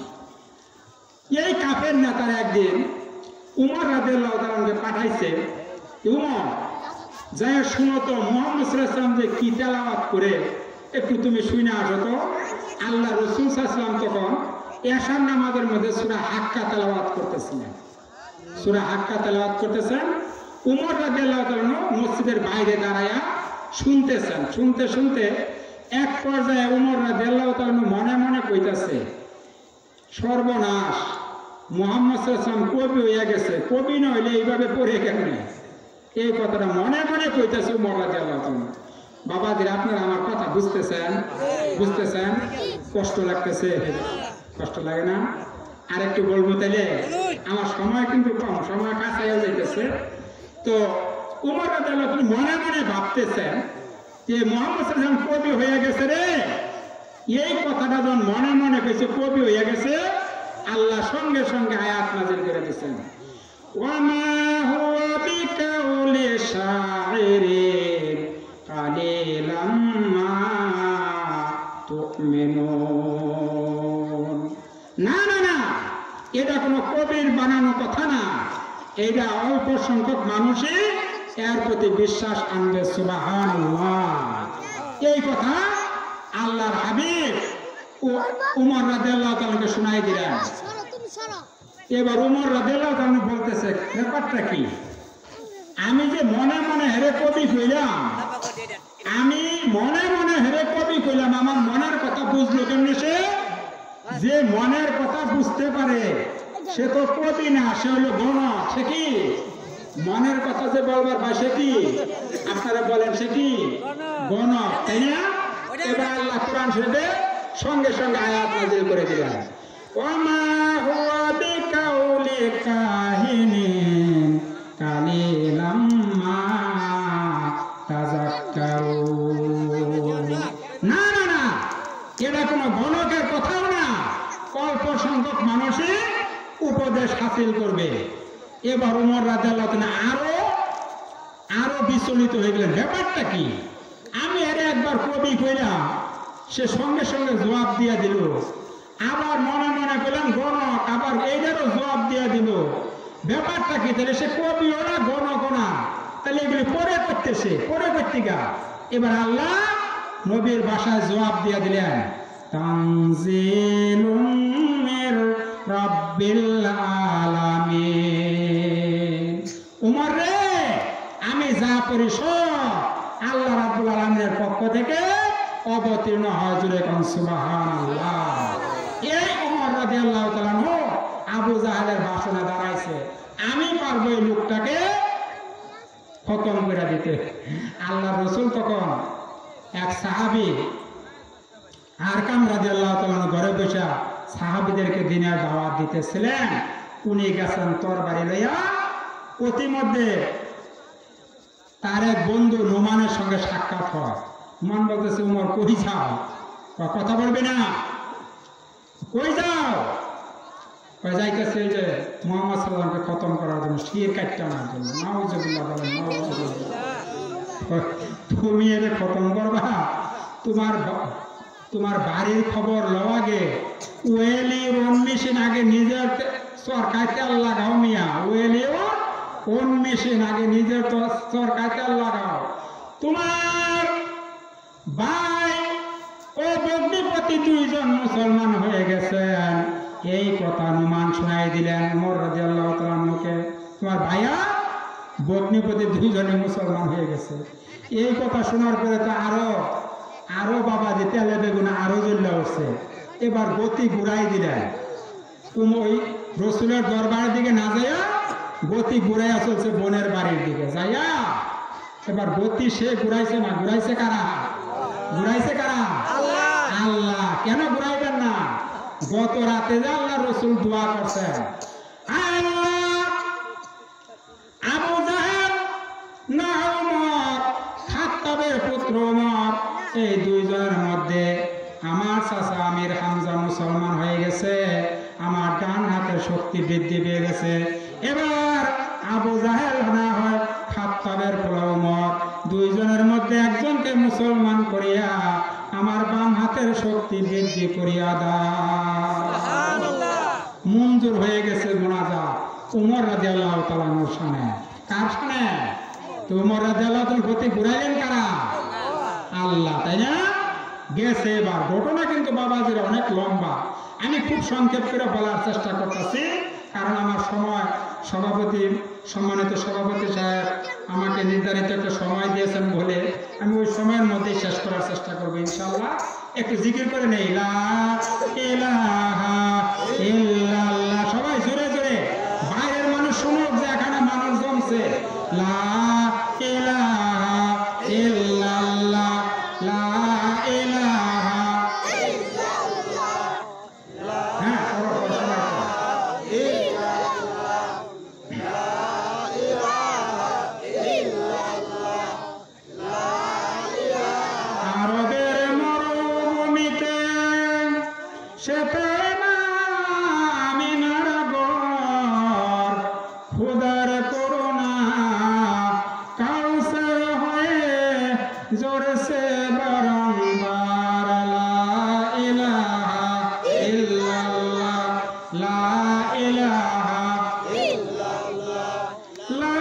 এই কাফের নেতার একদিন উমর রাদিয়াল্লাহু তাআলাকে পাঠাইছে, উমর যাই শুনো তো মুহাম্মদ সাল্লাল্লাহু আলাইহি ওয়াসাল্লাম যে কি তেলাওয়াত করে, একটু তুমি শুনে আসো তো। আল্লাহ রাসূল সাল্লাল্লাহু আলাইহি ওয়াসাল্লাম তখন এশার নামাজের মধ্যে সূরা হাক্কা তেলাওয়াত করতেছিলেন। সূরা হাক্কা তেলাওয়াত করতেছেন। উমর রাদিয়াল্লাহু তাআলা মসজিদের বাইরে দাঁড়ায়া শুনতেছেন। শুনতে শুনতে এক পর্যায়ে উমর রাদিয়াল্লাহু তাআলা মনে মনে কইতাছে, সর্বনাশ, মুহাম্মদ সাল্লাল্লাহু আলাইহি ওয়াসাল্লাম কবি হয়ে গেছে, কবি না হইলে এইভাবে পড়ে কেমনে? এই কথাটা মনে মনে কইতেছে উমর রাদিয়াল্লাহু তাআলা। বাবাদের, আপনারা আমার কথা বুঝতেছেন? বুঝতেছেন? কষ্ট লাগতেছে? কষ্ট লাগে না? আর একটু বলবো তাইলে, আমার সময় কিন্তু কম, সময় কাছে যাইতেছে। তো উমর রাদিয়াল্লাহু তাআলা মনে মনে ভাবতেছেন যে মুহাম্মদ সাল্লাল্লাহু আলাইহি ওয়াসাল্লাম কবি হয়ে গেছে রে। এই কথাটা যখন মনে মনে কইছে কবি হয়ে গেছে, আল্লাহ সঙ্গে সঙ্গে আয়াত নাযিল করে দিয়েছেন, ওয়ামা হুয়া বিকাউলি শাইরিন কালিলাম মা তুমিনুন। না না না, এটা কোনো কবির বানানো কথা না, এটা অল্প সংখ্যক মানুষই এর প্রতি বিশ্বাস আনবে। সুবহানাল্লাহ। এই কথা আল্লাহর হাবিব উমর রাদিয়াল্লাহু তাআলাকে শোনাই দিলেন। এবার উমর রাদিয়াল্লাহু তাআলা বলতেছে, ব্যাপারটা কি? আমি যে মনে মনে হেরে কবি কইলাম, আমি মনে মনে হেরে কবি কইলাম, আমার মনের কথা বুঝলো কেমনে সে? যে মনের কথা বুঝতে পারে সে তো কবি না, সে হলো গণক। সে কি? মনের কথা যে বলবার ভাই, সে কি? আপনারা বলেন, সে কি? গণক, তাই না? এবার আল্লাহ কোরআন শরীফে সঙ্গে সঙ্গে আয়াত নাযিল করে দিলেন, ওয়ামা হুয়া বিকাউলি কাহিনিন কালিলাম মা তাযাক্কারুন। না না না, এটা কোনো গণকের কথাও না, অল্প সংখ্যক মানুষই উপদেশ হাসিল করবে। এবার উমর রাদিয়াল্লাহু তাআলা আরো বিচলিত হয়ে গেলেন, ব্যাপারটা কি? আমি আরে একবার কবি কইলাম, সে সঙ্গে সঙ্গে জবাব দিয়া দিল। আবার মনে মনে পেলাম গণক, আবার এইটারও জবাব দিয়া দিল। ব্যাপারটা কি? তাহলে সে কবিও না, গণকও না, তাহলে এগুলি পরে করতেছে, পরে করতিকা। এবার আল্লাহ নবীর ভাষায় জবাব দিয়া দিলেন, তানজিলুম মির রাব্বিল আলামিন। উমর রে, আমি যা পড়ি সব আল্লাহ রাব্বুল আলামিনের পক্ষ থেকে অবতীর্ণ হয়। জুড়ে কোন সুবহানাল্লাহ। এই উমর রাদিয়াল্লাহু তাআলা আবু জাহেলের ভাষণে দাঁড়াইছে, আমি পারবো এই লোকটাকে খতম করে দিতে। আল্লাহ রাসূল তখন এক সাহাবী আরকাম রাদিয়াল্লাহু তাআলা ঘরে বসে সাহাবীদেরকে দ্বীনের দাওয়াত দিতেছিলেন। উনি গেছেন তরবারি লইয়া। প্রতিমধ্যে তার এক বন্ধু নোমানের সঙ্গে সাক্ষাৎ হয়। নোমান বলতেছে, উমর কই যাও? কথা বলবে না, কই যাও? যাইতেছে এই যে মুহাম্মদ সাল্লামকে খতম করার জন্য, শির কাটতে আনার জন্য। নাউজুবিল্লাহ বলেন, নাউজুবিল্লাহ। তুমি এলে খতম করবা? তোমার বাড়ির খবর লও আগে। ওয়েলি মেশিন আগে নিজের সরকার তেল লাগাও মিয়া। ওয়েলি মেশিন আগে নিজের সরকার তেল লাগাও। তোমার ভাই ও বগ্নিপতি 2 জন মুসলমান হয়ে গেছেন, এই কথা নোমান শোনাই দিলেন ওমর রাদিয়াল্লাহু তাআলা আনহুকে। তোমার ভাইয়া বগ্নিপতি 2 জনে মুসলমান হয়ে গেছে। এই কথা শোনার পরে তো আরো বাবা যে তেলে বেগুন আরো জ্বলে উঠছে। এবার গতি ঘুরাই দিলেন। ওই রসুলের দরবারের দিকে না যাইয়া গতি ঘুরাইয়া চলছে বোনের বাড়ির দিকে যাইয়া। এবার গতি সে ঘুরাইছে না, ঘুরাইছে কারা? ঘুরাইছে কারা? আল্লাহ। কেন ঘুরাইবেন না? গত রাতে যে আল্লাহ রসুল দোয়া করছেন, আল্লাহ আবু জাহেল না ওমর, খাত্তাবের পুত্র ওমর, এই 2 জনের মধ্যে আমার চাচা আমির হামজা মুসলমান হয়ে গেছে, আমার ডান হাতের শক্তি বৃদ্ধি পেয়ে গেছে। এবার আবু জাহেল না হয় খাত্তাবের পোলা ওমর, 2 জনের মধ্যে একজনকে মুসলমান করিয়া আমার বাম হাতের শক্তি বৃদ্ধি করিয়া দাও। মঞ্জুর হয়ে গেছে মুনাজাত ওমর রাদিয়াল্লাহু তাআলা আনহুর সামনে। কার সামনে? তো ওমর রাদিয়াল্লাহু তাআলা গতি ঘুরাইলেন কারা? আল্লাহ, তাই না? গেছে। এবার ঘটনা কিন্তু বাবাজির অনেক লম্বা, আমি খুব সংক্ষেপ করে বলার চেষ্টা করতেছি, কারণ আমার সময় সম্মানিত সভাপতি সাহেব আমাকে নির্ধারিত একটা সময় দিয়েছেন বলে আমি ওই সময়ের মধ্যেই শেষ করার চেষ্টা করবো ইনশাআল্লাহ। একটু জিকির করে নেই, লা ইলাহা ইল্লাল্লাহ। সবাই জোরে জোরে, বাইরের মানুষ শুনুক যে এখানে মানুষ জমছে। লা ইলাহা ইল্লাল্লাহ, লা ইলাহা ইল্লাল্লাহ। হ্যাঁ, আরবের মরুভূমিতে আমিনার ঘর, খোদার করুণা কাউসার হয়ে জোরসে বারংবার লা ইলাহা ইল্লাল্লাহ, লা ইলাহা ইল্লাল্লাহ, লা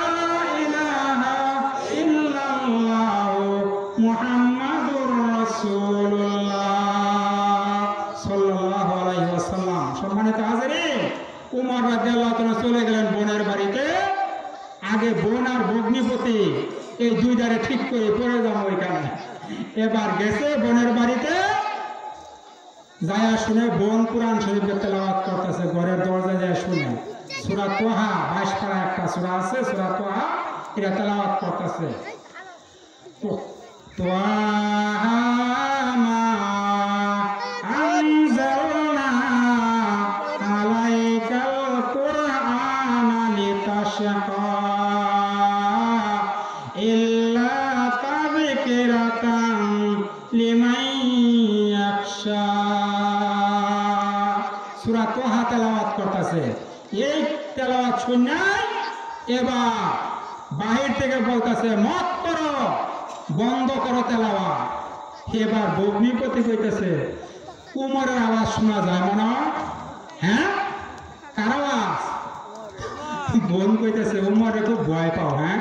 ইলাহা ইল্লাল্লাহ মুহাম্মাদুর রাসূলুল্লাহ সাল্লাল্লাহু আলাইহি ওয়াসাল্লাম। সম্মানিত হাজিরিন, ওমর রাদিয়াল্লাহু তাআলা চলে গেলেন বোনের বাড়িতে। আগে বোন আর ভগ্নিপতি এই 2টারে ঠিক করে পড়ে যাবো ওইখানে। এবার গেছে বোনের বাড়িতে, যায়া শুনে বোন কোরআন শরীফের তেলাওয়াত করতেছে। ঘরের দরজায় যায় শুনে সূরা তোহা 22 পারা একটা সূরা আছে, সূরা তোহা, এটা তেলাওয়াত করতেছে। তোহা মা আনজালনা আলাইকাল কুরআনা লিতাশকা ইল্লা তাযকিরাতান লিমান ইয়াখশা। সূরা তোহা তেলাওয়াত করতেছে। এই তেলাওয়াত শুনাই এবার বাহির থেকে বলতেছে, মত করো, বন্ধ করো তেলাওয়াত। এবার ভগ্নিপতি কইতেছে, উমরের আওয়াজ শোনা যায় মনে হয়। হ্যাঁ, কার আওয়াজ? বোন কইতেছে, উমরে খুব ভয় পাও। হ্যাঁ,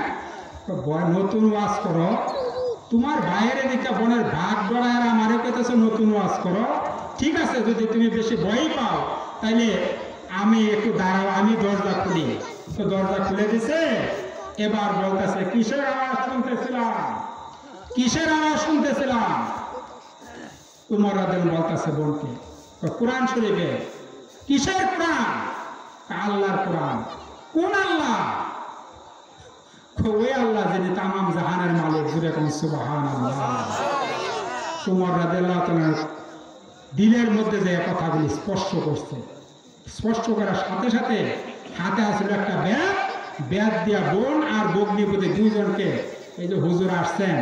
ভয়, নতুন ওয়াজ করো। তোমার ভাইয়ের দিকে বোনের ভাগ ডরায়, আমারে কইতেছে নতুন ওয়াজ করো। ঠিক আছে, যদি তুমি বেশি ভয় পাও তাইলে আমি একটু দাঁড়াও, আমি দরজা খুলি। তো দরজা খুলে দিছে। এবার বলতেছে, কিসের আওয়াজ শুনতেছিলাম? কিসের আওয়াজ শুনতেছিলাম? উমর রাদিয়াল্লাহু বলতেছে বোনকে, কোরআন শরীফে। কিসের কোরআন? আল্লাহর কোরআন। কোন আল্লাহ? ওই আল্লাহ যিনি তামাম জাহানের মালিক। জুড়ে কোন সুবহানাল্লাহ। উমর রাদিয়াল্লাহু তাআলা দিলের মধ্যে যে কথাগুলি স্পষ্ট করছে, স্পষ্ট করার সাথে সাথে হাতে আসলে একটা ব্যাট দিয়া বোন আর ভগ্নিপতি দুইজনকে, এই যে হুজুর আসছেন,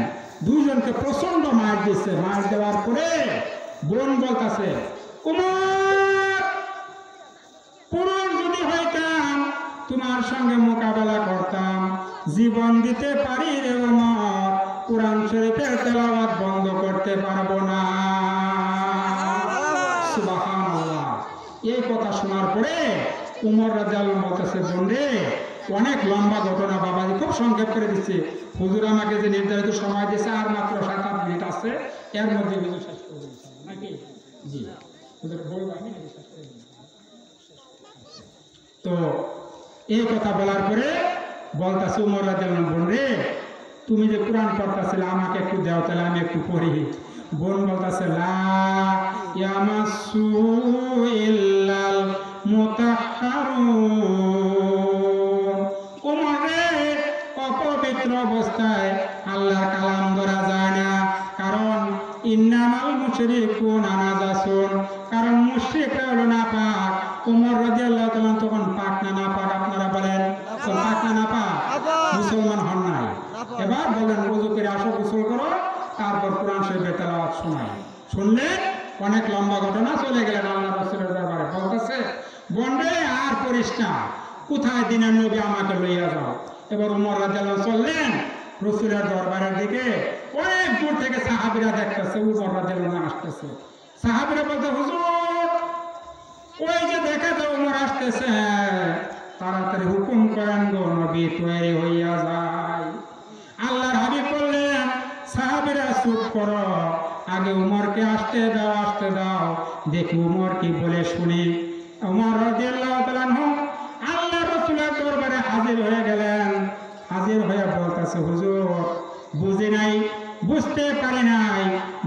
দুইজনকে প্রচন্ড মার দিচ্ছে। মার দেওয়ার পরে বোন বলতেছে, উমর, পুরুষ যদি হইতাম তোমার সঙ্গে মোকাবেলা করতাম, জীবন দিতে পারি রে উমর, কোরআন শরীফের তেলাওয়াত বন্ধ করতে পারবো না। সুবহানাল্লাহ। এই কথা শোনার পরে উমর রাদিয়াল্লাহু আনহু বলতেছে, বোন রে, অনেক লম্বা ঘটনা বাবাজি, খুব সংক্ষেপ করে দিচ্ছে। হুজুর আমাকে যে নির্ধারিত সময় দিয়েছে আর মাত্র 7-8 মিনিট আছে, এর মধ্যে হুজুর শেষ করে দিয়েছেন নাকি? জি হুজুর বলবো আমি শেষ করে দিই। তো এই কথা বলার পরে বলতেছে উমর রাদিয়াল্লাহু আনহু, বোন রে, তুমি যে কোরআন পড়তেছিলে আমাকে একটু দাও, তাহলে আমি একটু পড়ি। বোন বলতেছে, লা ইয়ামাসসু ইল্লাল মুতাহহারুন, উমর রে, অপবিত্র অবস্থায় আল্লাহর কালাম ধরা যায় না, কারণ ইন্নামাল মুশরিকুনা নাজাসুন, কারণ মুশরিকরা হলো নাপাক। উমর রাদিয়াল্লাহু তাআলা তখন পাক না নাপাক আপনারা বলেন? পাক না নাপাক? মুসলমান হন নাই। এবার বলেন, ওযু করে আসো, গোসল করো, তারপর কোরআন শরীফের তেলাওয়াত শোনাই। শুনলে অনেক লম্বা ঘটনা, চলে গেলেন আল্লাহ রাসূলের দরবারে। বলতেছে, বোন রে, আর পড়িস না, কোথায় দিনের নবী, আমাকে লইয়া যাও। এবার উমর রাদিয়াল্লাহু চললেন রাসূলের দরবারের দিকে। অনেক দূর থেকে সাহাবীরা দেখতেছে উমর রাদিয়াল্লাহু আসতেছে। সাহাবীরা বলতে, হুজুর, ওই যে দেখা যায় উমর আসতেছে, তাড়াতাড়ি হুকুম করেন গো নবী, তৈরি হইয়া যায়। আল্লাহর হাবিব বললেন, সাহাবীরা চুপ করো, আগে উমরকে আসতে দাও, দেখি উমর কি বলে শুনি। উমর রাদিয়াল্লাহু তাআলা আনহু আল্লাহ রাসূলের দরবারে হাজির হয়ে গেলেন। হাজির হয়ে বলতেছে, হুজুর, বুঝি নাই, বুঝতে পারি নাই,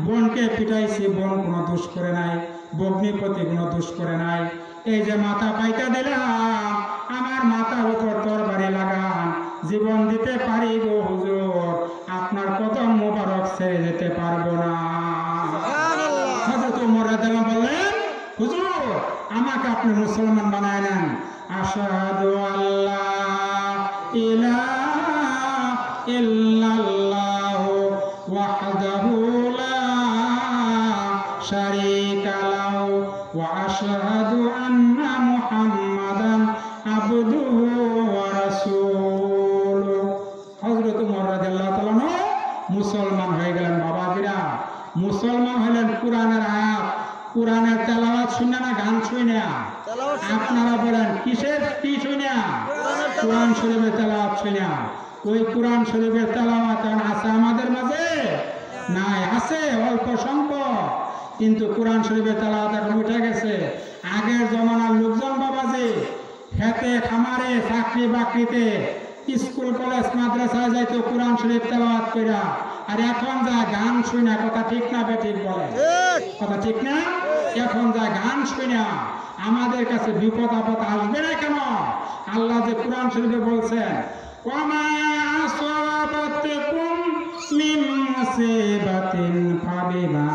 বোনকে পিটাইছি, বোন কোনো দোষ করে নাই, ভগ্নিপতি কোনো দোষ করে নাই, এই যে মাথা পাইতা দিলাম, আমার মাথার উপর তরবারি লাগান, জীবন দিতে পারি গো হুজুর, আপনার কদম মোবারক ছেড়ে যেতে পারবো না। হযরত ওমর রাদিয়াল্লাহু আনহু বললেন, হুজুর, আমাকে আপনি মুসলমান বানায় নেন। আশহাদু আল্লা ইলাহা ইল্লাল্লাহু ওয়াহদাহু লা শারীকা লাহু ওয়া আশহাদু আন্না মুহাম্মাদান আবদুহু ওয়া রাসূলুহু। হযরত ওমর রাদিয়াল্লাহু তাআলা মুসলমান হয়ে গেলেন। বাবাজিরা, মুসলমান হলেন কোরআনের আয়াত, কোরআনের তেলাওয়াত শুনে না, গান শুনে? আপনারা বলেন, কিসের কি শুনে? কোরআন শরীফের তেলাওয়াত শুনে। ওই কোরআন শরীফের তেলাওয়াত আছে আমাদের মাঝে? নাই, আছে অল্প সংখ্যক, কিন্তু কোরআন শরীফের তেলাওয়াত এখন উঠে গেছে। আগের জমানার লোকজন বাবাজি খেতে খামারে চাকরি বাকরিতে স্কুল কলেজ মাদ্রাসায় যাইতো কোরআন শরীফ তেলাওয়াত কইরা, আর এখন যা গান শুনে। কথা ঠিক না বেঠিক বলেন? কথা ঠিক না? এখন যা গান শুনে আমাদের কাছে বিপদ আপদ আসবে না কেন? আল্লাহ যে কোরআন শরীফে বলছেন, ওয়ামা আসাবাতকুম মিন মুসিবাতিন ফাবিমা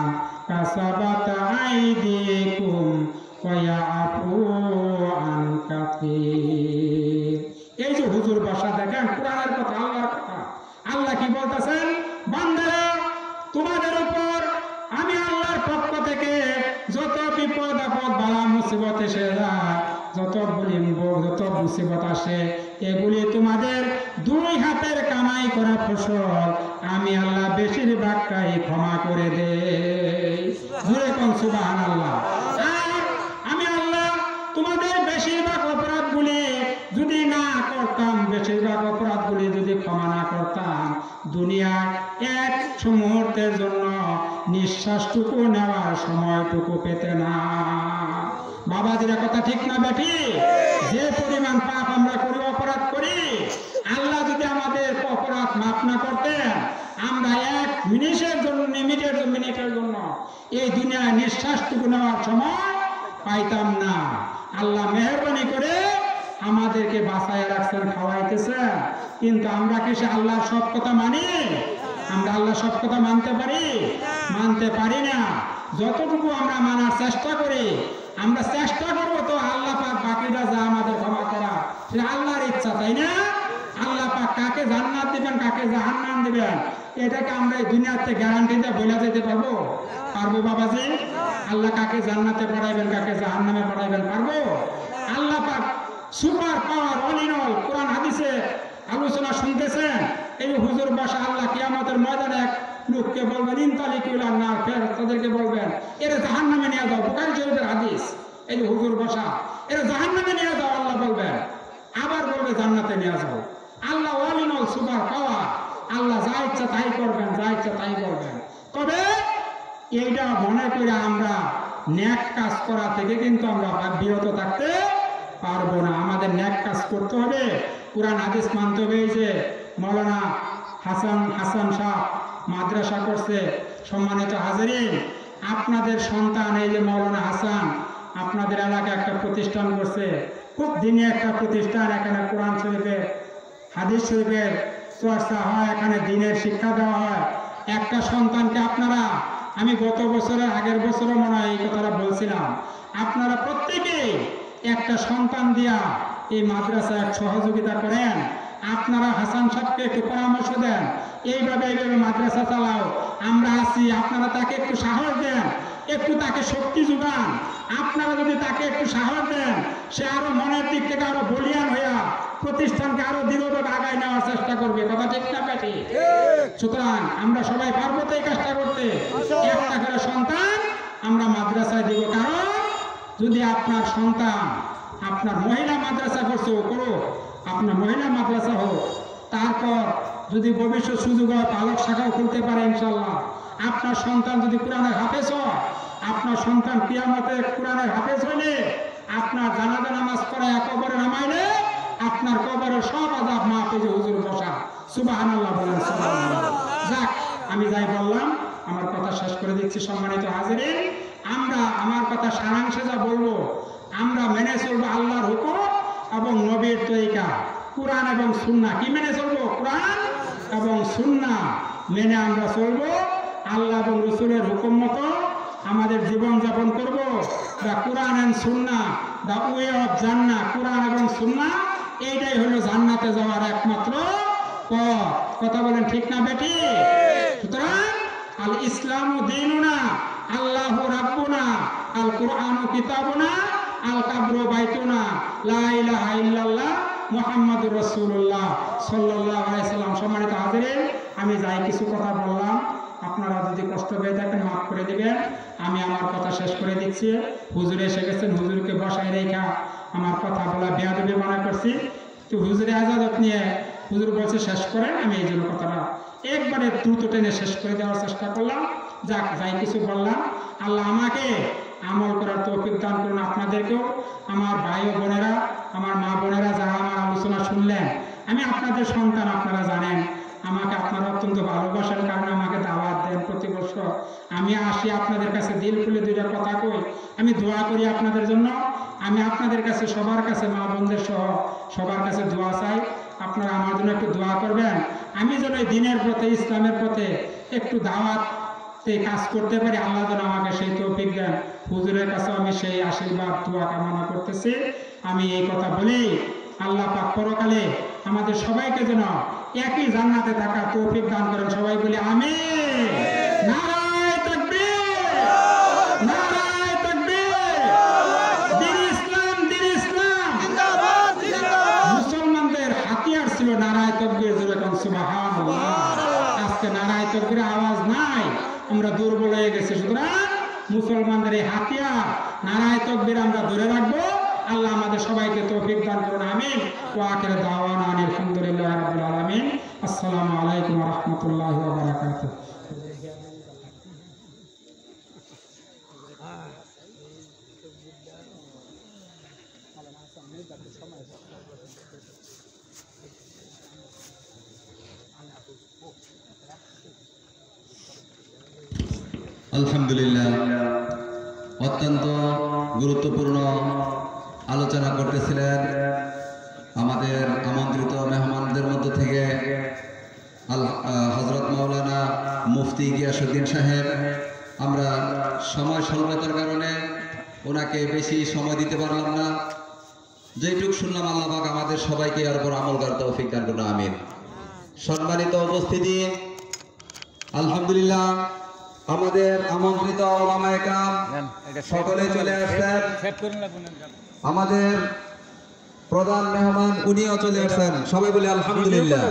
কাসাবাত আইদিকুম ওয়া ইয়াফু আন কাসীর। এই যে হুজুর ভাষা দেখেন, কোরআনের কথা, আল্লাহর কথা। আল্লাহ কি বলতেছেন? বান্দারা, তোমাদের উপর আমি আল্লাহর পক্ষ থেকে যত বিপদ আপদ বালা মুসিবত এসে যায়, যত যত মুসিবত আসে, এগুলি তোমাদের দুই হাতের কামাই করা ফসল আমি আল্লাহ বেশিরভাগটাই ক্ষমা করে দেই। জোরে কোন সুবহানাল্লাহ। আর আমি আল্লাহ তোমাদের বেশিরভাগ অপরাধগুলি যদি না করতাম, বেশিরভাগ অপরাধগুলি যদি ক্ষমা না করতাম, দুনিয়ায় এক মুহূর্তের জন্য নিঃশ্বাসটুকু নেওয়ার সময়টুকু পেতে না। বাবাজিরা, কথা ঠিক না বেঠি? যে পরিমাণ পাপ আমরা করি, অপরাধ করি, আল্লাহ যদি আমাদের অপরাধ মাফ না করতেন, আমরা এক মিনিটের জন্য এই দুনিয়ায় নিঃশ্বাসটুকু নেওয়ার সময় পাইতাম না। আল্লাহ মেহেরবানি করে আমাদেরকে বাঁচায় রাখছেন, খাওয়াইতেছেন, কিন্তু আমরা কি সে আল্লাহর সব কথা মানি? আমরা আল্লাহ সব কথা মানতে পারি? মানতে পারি না। যতটুকু আমরা মানার চেষ্টা করি, আমরা চেষ্টা করবো তো আল্লাহ পাক বাকিটা যা আমাদের ক্ষমা করা সেটা আল্লাহর ইচ্ছা, তাই না? আল্লাহ পাক কাকে জান্নাত দিবেন কাকে জাহান্নাম দিবেন এটাকে আমরা এই দুনিয়াতে গ্যারান্টিতে বলে যেতে পারবো? পারবো বাবাজি? আল্লাহ কাকে জান্নাতে পড়াইবেন কাকে জাহান্নামে পড়াইবেন পারবো? আল্লাহ পাক সুপার পাওয়ার অলিনল কোরআন হাদিসে আলোচনা শুনতেছেন। এই হুজুর বসা আল্লাহ কিয়ামতের ময়দানে এক লোককে বলবেন ইনতালিকুলান নার, ফেরেশতাদেরকে বলবেন এরা জাহান্নামে নিয়ে যাও, বুখারী শরীফের হাদিস। এই যে হুজুর বসা এরা জাহান্নামে নিয়ে যাও আল্লাহ বলবেন, আবার বলবে জান্নাতে নিয়ে যাও। আল্লাহ অলিনল সুপার পাওয়ার, আল্লাহ যা ইচ্ছা তাই করবেন, যা ইচ্ছা তাই করবেন। তবে এইটা মনে করে আমরা ন্যাক কাজ করা থেকে কিন্তু আমরা বিরত থাকতে পারবো না। আমাদের ন্যাক কাজ করতে হবে, কুরআন হাদিস মানতে হবে। এই যে মাওলানা হাসান শাহ মাদ্রাসা করছে, সম্মানিত হাজিরিন, আপনাদের সন্তান এই যে মাওলানা হাসান আপনাদের এলাকায় একটা প্রতিষ্ঠান করছে, খুব দিনে একটা প্রতিষ্ঠান। এখানে কোরআন শরীফের হাদিস শরীফের চর্চা হয়, এখানে দিনের শিক্ষা দেওয়া হয়। একটা সন্তানকে আপনারা, আমি গত বছরের আগের বছরও মনে হয় এই কথাটা বলছিলাম, আপনারা প্রত্যেকেই একটা সন্তান দিয়া এই মাদ্রাসায় সহযোগিতা করেন। আপনারা হাসান সাহেবকে একটু পরামর্শ দেন, এইভাবে মাদ্রাসা চালাও, আমরা আছি, আপনারা তাকে একটু সাহস দেন, একটু তাকে শক্তি যোগান। আপনারা যদি তাকে একটু সাহস দেন, সে আরো মনের দিক থেকে আরো বলিয়ান হইয়া প্রতিষ্ঠানকে আরো দৃঢ়ভাবে আগায় নেওয়ার চেষ্টা করবে। কথা ঠিক না বেঠি? সুতরাং আমরা সবাই পারবো তো এই কাজটা করতে। একটা করে সন্তান আমরা মাদ্রাসায় দিব, কারণ যদি আপনার সন্তান আপনার মহিলা মাদ্রাসা করছে করো, আপনার মহিলা মাদ্রাসা হোক, তারপর যদি ভবিষ্যৎ সুযোগ হয় পালক শাখাও খুলতে পারে ইনশাল্লাহ। আপনার সন্তান যদি কোরআনের হাফেজ হয়, আপনার সন্তান কিয়ামতে কোরআনের হাফেজ হইলে আপনার জানাজা নামাজ পড়ায় কবরে নামাইলে আপনার কবরের সব আযাব মাফ হয়ে যায়। হুজুর বসা সুবহানাল্লাহ বলেন। যাক, আমি যাই বললাম আমার কথা শেষ করে দিচ্ছি। সম্মানিত হাজিরিন, আমরা আমার কথা সারাংশে যা বলবো, আমরা মেনে চলবো আল্লাহর হুকুম এবং নবীর তরিকা, কুরআন এবং সুন্নাহ। কি মেনে চলবো? কুরআন এবং সুন্নাহ মেনে আমরা চলবো। আল্লাহ এবং রাসূলের হুকুম মতো আমাদের জীবন যাপন করব। দা কুরআন and Sunnah, the way of জান্নাহ। কুরআন এবং সুন্নাহ এইটাই হলো জান্নাতে যাওয়ার একমাত্র পথ। কথা বলেন ঠিক না বেটি? সুতরাং আল ইসলামু দীনুনা, আল্লাহু রাব্বুনা, আল কুরআনু কিতাবুনা, আল কাবরু বাইতুনা, লা ইলাহা ইল্লাল্লাহ মুহাম্মাদুর রাসূলুল্লাহ সাল্লাল্লাহু আলাইহি সাল্লাম। সম্মানিত হাজিরিন, আমি যাই কিছু কথা বললাম, আপনারা যদি কষ্ট পেয়ে থাকেন মাফ করে দিবেন। আমি আমার কথা শেষ করে দিচ্ছি। হুজুর এসে গেছেন, হুজুরকে বসায় রেখা আমার কথা বলা বেয়াদবি মনে করছি। তো হুজুরে আজাদত নিয়ে হুজুর বলছে শেষ করেন, আমি এই জন্য কথাটা একবারে দ্রুত টেনে শেষ করে দেওয়ার চেষ্টা করলাম। যাক, যাই কিছু বললাম, আল্লাহ আমাকে আমল করার তৌফিক দান করুন। আপনাদেরকেও, আমার ভাই ও বোনেরা, আমার মা বোনেরা যারা আমার আলোচনা শুনলেন, আমি আপনাদের সন্তান, আপনারা জানেন আমাকে আপনারা অত্যন্ত ভালোবাসার কারণে আমাকে দাওয়াত দেন প্রতি বছর। আমি আসি আপনাদের কাছে দিল খুলে দুইটা কথা কই, আমি দোয়া করি আপনাদের জন্য। আমি আপনাদের কাছে সবার কাছে, মা বোনদের সহ সবার কাছে দোয়া চাই। আপনারা আমার জন্য একটু দোয়া করবেন, আমি যেন এই দিনের পথে, ইসলামের পথে একটু দাওয়াতে কাজ করতে পারি। আল্লাহ যেন আমাকে সেই তৌফিক দেন। হুজুরের কাছে আমি সেই আশীর্বাদ দোয়া কামনা করতেছি। আমি এই কথা বলেই আল্লাহ পাক পরকালে আমাদের সবাইকে যেন একই জান্নাতে থাকার তৌফিক দান করেন। সবাই বলি আমিন। নারায়ে তাকবীর, নারায়ে তাকবীর। দ্বীন ইসলাম, দ্বীন ইসলাম জিন্দাবাদ, জিন্দাবাদ। মুসলমানদের হাতিয়ার ছিল নারায়ে তাকবীর, যেরকম সুবহানাল্লাহ। আজকে নারায়ে তাকবীরের আওয়াজ নাই, আমরা দুর্বল হয়ে গেছি। সুতরাং মুসলমানদের এই হাতিয়ার নারায়ে তাকবীর আমরা ধরে রাখবো। আল্লাহ আমাদের সবাইকে তৌফিক দান করুন, আমিন। ওয়া আখিরু দাওয়ানা আলহামদুলিল্লাহি রাব্বিল আলামিন। আসসালামু আলাইকুম ওয়া রাহমাতুল্লাহি ওয়া বারাকাতুহু। আলহামদুলিল্লাহ, অত্যন্ত গুরুত্বপূর্ণ আলোচনা করতেছিলেন আমাদের আমন্ত্রিত মেহমানদের মধ্য থেকে হযরত মাওলানা মুফতি গিয়াসউদ্দিন সাহেব। আমরা সময় স্বল্পতার কারণে ওনাকে বেশি সময় দিতে পারলাম না। যেটুকু শুনলাম আল্লাহ পাক আমাদের সবাইকে এর উপর আমল করার তৌফিক দান করুন, আমিন। সম্মানিত উপস্থিতি, আলহামদুলিল্লাহ আমাদের আমন্ত্রিত ওলামায়ে কেরাম সকলে চলে আসছেন। আমাদের প্রধান মেহমান উনিও চলে আসছেন, সবাই বলে আলহামদুলিল্লাহ।